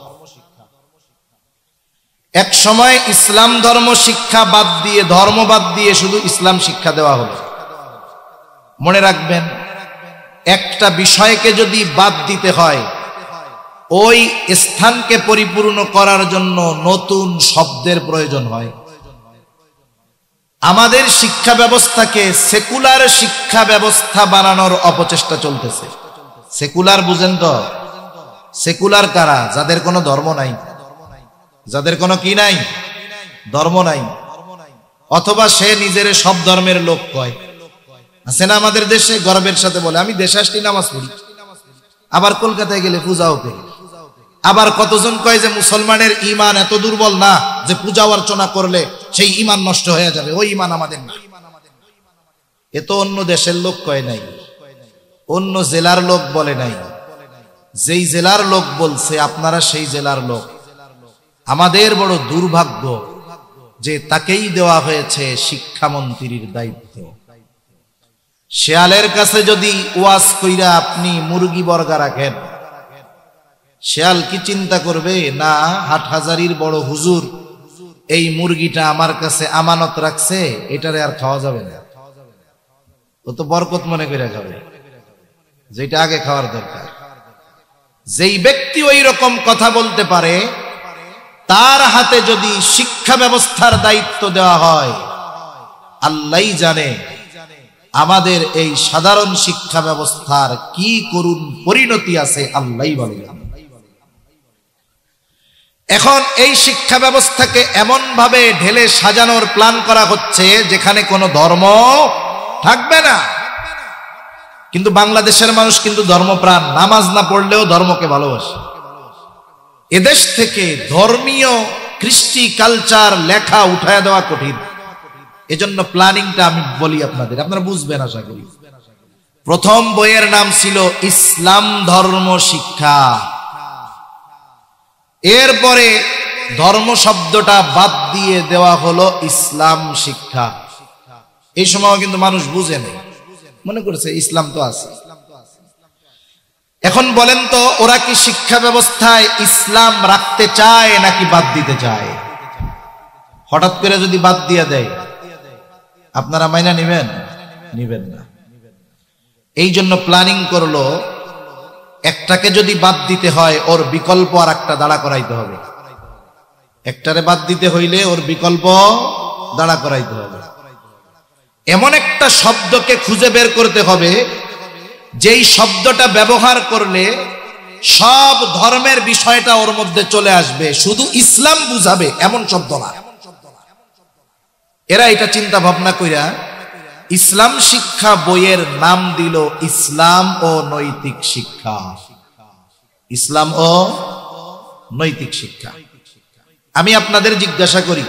এক সময় ইসলাম ধর্ম শিক্ষা বাদ দিয়ে, ধর্ম বাদ দিয়ে শুধু ইসলাম শিক্ষা দেওয়া হলো। মনে রাখবেন, একটা বিষয়কে যদি বাদ দিতে হয়, ওই স্থানকে পরিপূর্ণ করার জন্য নতুন শব্দের প্রয়োজন হয়। আমাদের শিক্ষা ব্যবস্থাকে সেকুলার শিক্ষা ব্যবস্থা বানানোর অপচেষ্টা চলতেছে। সেকুলার বুঝেন তো? সেকুলার কারা? যাদের কোনো ধর্ম নাই, যাদের কোনো কি নাই, ধর্ম নাই, অথবা সে নিজের সব ধর্মের লোক কয়। আছে না আমাদের দেশে, গর্বের সাথে বলে আমি দেশে আসলে নামাজ পড়ি, আবার কলকাতায় গেলে পূজাও করি। আবার কতজন কয় যে মুসলমানের ঈমান এত দুর্বল না যে পূজা অর্চনা করলে সেই ঈমান নষ্ট হয়ে যাবে, ওই ঈমান আমাদের না। এ তো অন্য দেশের লোক কয় নাই, অন্য জেলার লোক বলে নাই। যেই জেলার লোক বলছে আপনারা সেই জেলার লোক। আমাদের বড় দুর্ভাগ্য যে তাকেই দেওয়া হয়েছে শিক্ষামন্ত্রীর দায়িত্ব। শেয়ালের কাছে যদি ওয়াজ কইরা আপনি মুরগি বর্গা রাখেন, শেয়াল কি চিন্তা করবে? না, হাটহাজারির বড় হুজুর এই মুরগিটা আমার কাছে আমানত রাখছে, এটারে আর খাওয়া যাবে না, ও তো বরকত মনে করে খাবে, যেটা আগে খাওয়ার দরকার। যেই ব্যক্তি ওই রকম কথা বলতে পারে, তার হাতে যদি শিক্ষা ব্যবস্থার দায়িত্ব দেওয়া হয়, আল্লাহই জানে আমাদের এই সাধারণ শিক্ষা ব্যবস্থার কি করুণ পরিণতি আছে, আল্লাহই বলে। এখন এই শিক্ষা ব্যবস্থাকে এমন ভাবে ঢেলে সাজানোর প্ল্যান করা হচ্ছে যেখানে কোনো ধর্ম থাকবে না। কিন্তু বাংলাদেশের মানুষ কিন্তু ধর্মপ্রাণ, নামাজ না পড়লেও ধর্মকে ভালোবাসে। এদেশ থেকে ধর্মীয় কৃষ্টি কালচার লেখা উঠায় দেওয়া কঠিন। এজন্য প্ল্যানিংটা আমি বলি আপনাদের, আপনারা বুঝবেন আশা করি। প্রথম বইয়ের নাম ছিল ইসলাম ধর্ম শিক্ষা, এরপরে ধর্ম শব্দটা বাদ দিয়ে দেওয়া হলো ইসলাম শিক্ষা। এই সময় কিন্তু মানুষ বুঝে নেই, মনে করেছে ইসলাম তো আছে। এখন বলেন তো, ওরা কি শিক্ষা ব্যবস্থায় ইসলাম রাখতে চায় নাকি বাদ দিতে চায়? হঠাৎ করে যদি বাদ দিয়ে দেয়, আপনারা মাইনা নিবেন? নিবেন না। এই জন্য প্ল্যানিং করলো, একটাকে যদি বাদ দিতে হয় ওর বিকল্প আর একটা দাঁড়া করাইতে হবে। একটারে বাদ দিতে হইলে ওর বিকল্প দাঁড়া করাইতে হবে। এমন একটা শব্দকে খুঁজে বের করতে হবে যেই শব্দটা ব্যবহার করলে সব ধর্মের বিষয়টা ওর মধ্যে চলে আসবে, শুধু ইসলাম বুঝাবে এমন শব্দ না। এরা এটা চিন্তা ভাবনা কইরা ইসলাম শিক্ষা বইয়ের নাম দিল ইসলাম ও নৈতিক শিক্ষা। ইসলাম ও নৈতিক শিক্ষা। আমি আপনাদের জিজ্ঞাসা করি,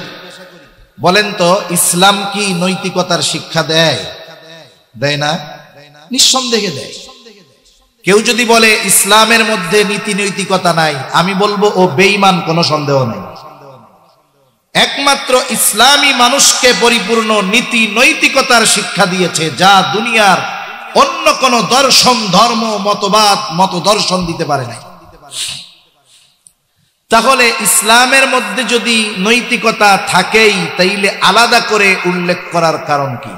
বলেন তো ইসলাম কি নৈতিকতার শিক্ষা দেয়? দেয় না? নিঃসন্দেহে দেয়। কেউ যদি বলে ইসলামের মধ্যে নীতি নৈতিকতা নাই, আমি বলবো ও বেঈমান, কোনো সন্দেহ নাই। একমাত্র ইসলামই মানুষকে পরিপূর্ণ নীতি নৈতিকতার শিক্ষা দিয়েছে, যা দুনিয়ার অন্য কোন দর্শন, ধর্ম, মতবাদ, মতদর্শন দিতে পারে নাই। তাহলে ইসলামের মধ্যে যদি নৈতিকতা থাকেই, তাইলে আলাদা করে উল্লেখ করার কারণ কি?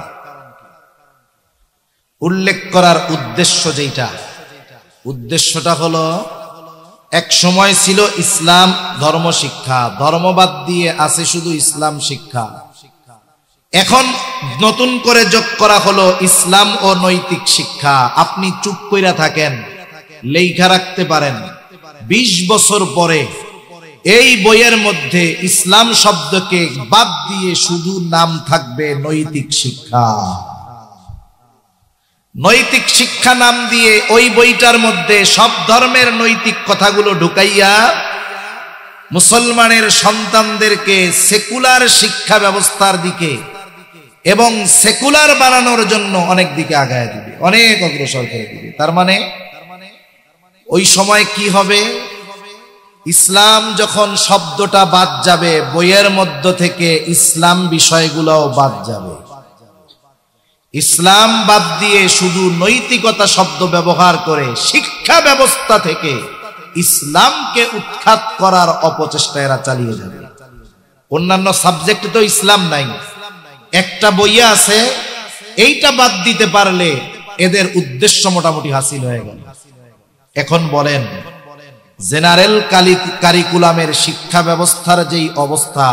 উল্লেখ করার উদ্দেশ্য যেটা, উদ্দেশ্যটা হলো এক সময় ছিল ইসলাম ধর্ম শিক্ষা, ধর্মবাদ দিয়ে আছে শুধু ইসলাম শিক্ষা। এখন নতুন করে যোগ করা হলো ইসলাম ও নৈতিক শিক্ষা। আপনি চুপ কইরা থাকেন, লেখা রাখতে পারেন 20 বছর পরে এই বইয়ের মধ্যে ইসলাম শব্দকে বাদ দিয়ে শুধু নাম থাকবে নৈতিক শিক্ষা। নৈতিক শিক্ষা নাম দিয়ে ওই বইটার মধ্যে সব ধর্মের নৈতিক কথাগুলো ঢুকাইয়া মুসলমানের সন্তানদেরকে সেকুলার শিক্ষা ব্যবস্থার দিকে এবং সেকুলার বানানোর জন্য অনেক দিকে আগায় দিবে, অনেক অগ্রসর করে দিবে। তার মানে ওই সময় কি হবে? ইসলাম যখন শব্দটা বাদ যাবে, বইয়ের মধ্য থেকে ইসলাম বিষয়গুলোও বাদ যাবে। ইসলাম বাদ দিয়ে শুধু নৈতিকতা শব্দ ব্যবহার করে শিক্ষা ব্যবস্থা থেকে ইসলামকে উৎখাত করার অপচেষ্টা এরা চালিয়ে যাবে। অন্যান্য সাবজেক্টে তো ইসলাম নাই, একটা বইয়ে আছে, এইটা বাদ দিতে পারলে এদের উদ্দেশ্য মোটামুটি হাসিল হয়ে গেল। এখন বলেন, জেনারেল কারিকুলামের শিক্ষা ব্যবস্থার যেই অবস্থা,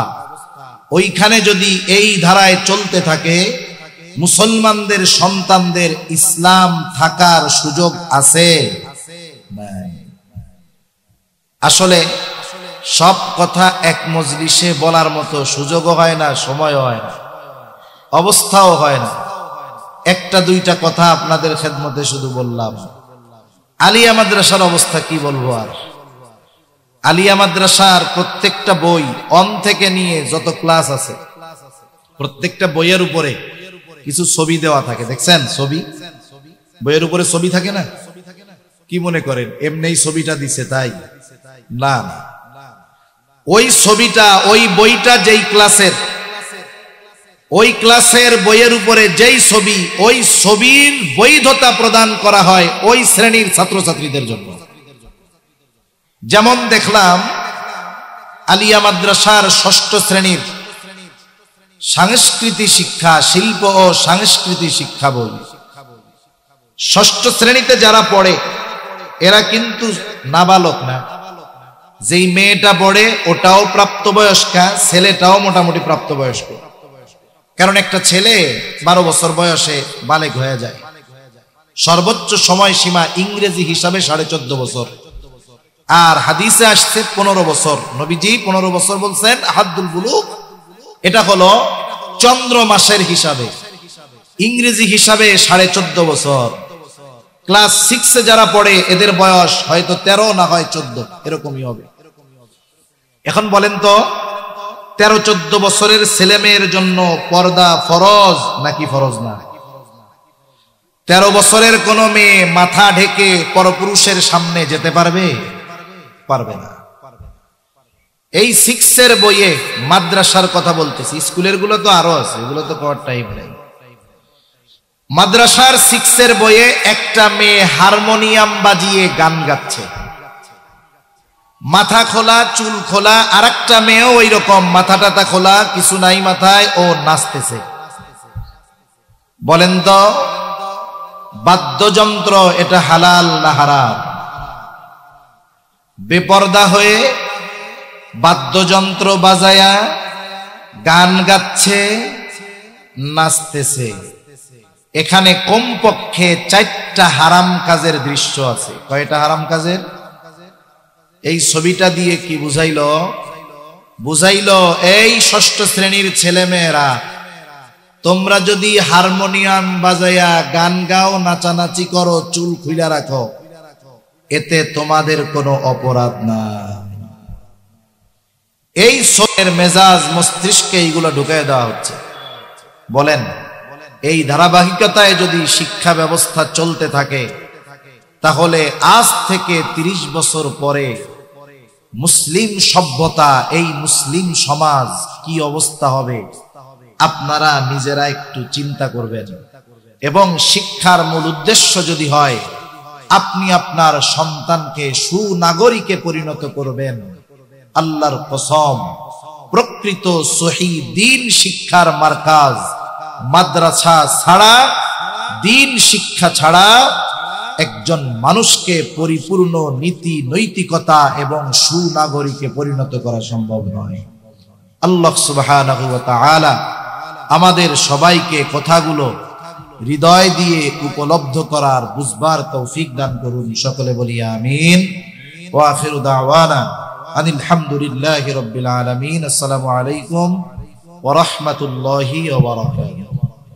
ওইখানে যদি এই ধারায় চলতে থাকে, মুসলমানদের সন্তানদের ইসলাম থাকার সুযোগ আছে? আসলে সব কথা এক মজলিসে বলার মতো সুযোগও হয় না, সময়ও হয় না, অবস্থাও হয় না। একটা দুইটা কথা আপনাদের খেদমতে শুধু বললাম। আলিয়া মাদ্রাসার অবস্থা কি বলবো আর। আলিয়া মাদ্রাসার প্রত্যেকটা বই অন থেকে নিয়ে যত ক্লাস আছে, প্রত্যেকটা বইয়ের উপরে কিছু ছবি দেওয়া থাকে। দেখছেন ছবি? বইয়ের উপরে ছবি থাকে না? কি মনে করেন এমনি ছবিটা দিছে তাই? না, ওই ছবিটা, ওই বইটা যেই ক্লাসের, ওই ক্লাসের বইয়ের উপরে যেই ছবি, ওই ছবির বৈধতা প্রদান করা হয় ওই শ্রেণীর ছাত্রছাত্রীদের জন্য। যেমন দেখলাম আলিয়া মাদ্রাসার 6ষ্ঠ শ্রেণীর সংস্কৃতি শিক্ষা, শিল্প ও সংস্কৃতি শিক্ষা বই। 6ষ্ঠ শ্রেণীতে যারা পড়ে এরা কিন্তু নাবালক না। যেই মেয়েটা পড়ে ওটাও প্রাপ্তবয়স্কা, ছেলেটাও মোটামুটি প্রাপ্তবয়স্ক। কারণ একটা ছেলে 12 বছর বয়সে বালেগ হয়ে যায়। সর্বোচ্চ সময়সীমা ইংরেজি হিসাবে 14.5 বছর, আর হাদিসে আসছে 15 বছর। নবীজি 15 বছর বলছেন হাদ্দুল বুলুগ। এটা হলো চন্দ্র মাসের হিসাবে, ইংরেজি হিসাবে 14.5 বছর। ক্লাস 6 যারা পড়ে এদের বয়স হয়তো 13 না হয় 14, এরকমই হবে। এখন বলেন তো, 13-14 বছরের ছেলে মেয়ের জন্য পর্দা ফরজ নাকি ফরজ না? 13 বছরের কোন মেয়ে মাথা ঢেকে পরপুরুষের সামনে যেতে পারবে? পারবে না। এই 6 বইয়ে, মাদ্রাসার কথা বলতেছি, স্কুলের গুলো তো আরো আছে, এগুলো তো করার টাইম নেই। মাদ্রাসার 6 বইয়ে একটা মেয়ে হারমোনিয়াম বাজিয়ে গান গাচ্ছে, মাথা খোলা, চুল খোলা। আর একটা মেয়েও ওই রকম মাথা টাথা খোলা, কিছু নাই মাথায়, ও নাচতেছে। বলেন তো, বাদ্যযন্ত্র এটা হালাল না হারাম? বেপর্দা হয়ে বাদ্যযন্ত্র বাজায়া গান গাচ্ছে, নাচতেছে। এখানে কমপক্ষে 4টা হারাম কাজের দৃশ্য আছে। কয়টা হারাম কাজের? এই ছবিটা দিয়ে কি বুঝাইলো? বুঝাইলো এই 6ষ্ঠ শ্রেণীর ছেলে মেয়েরা, তোমরা যদি হারমোনিয়াম বাজায়া গান গাও, নাচানাচি করো, চুল খুইলা রাখো, এতে তোমাদের কোনো অপরাধ না। এই সোয়ের মেজাজ মস্তিষ্কে এইগুলো ঢুকায় দেওয়া হচ্ছে। বলেন, এই ধারাবাহিকতায় যদি শিক্ষা ব্যবস্থা চলতে থাকে, তাহলে আজ থেকে 30 বছর পরে মুসলিম সভ্যতা, এই মুসলিম সমাজ কি অবস্থা হবে আপনারা নিজেরা একটু চিন্তা করবেন। এবং শিক্ষার মূল উদ্দেশ্য যদি হয় আপনি আপনার সন্তানকে সুনাগরিকে পরিণত করবেন, আল্লাহর কসম প্রকৃত সহি দ্বীন শিক্ষার মার্কাজ মাদ্রাসা ছাড়া, দ্বীন শিক্ষা ছাড়া একজন মানুষকে পরিপূর্ণ নীতি নৈতিকতা এবং সুনাগরিকে পরিণত করা সম্ভব নয়। আল্লাহ সুবহানাহু ওয়া তাআলা আমাদের সবাইকে কথাগুলো হৃদয় দিয়ে উপলব্ধ করার বুঝবার তৌফিক দান করুন। সকলে বলি আমিন। ওয়া আখিরু দাওয়ানা আনিল হামদুলিল্লাহি রাব্বিল আলামিন। আসসালামু আলাইকুম ওয়া রাহমাতুল্লাহি ওয়া বারাকাতুহু।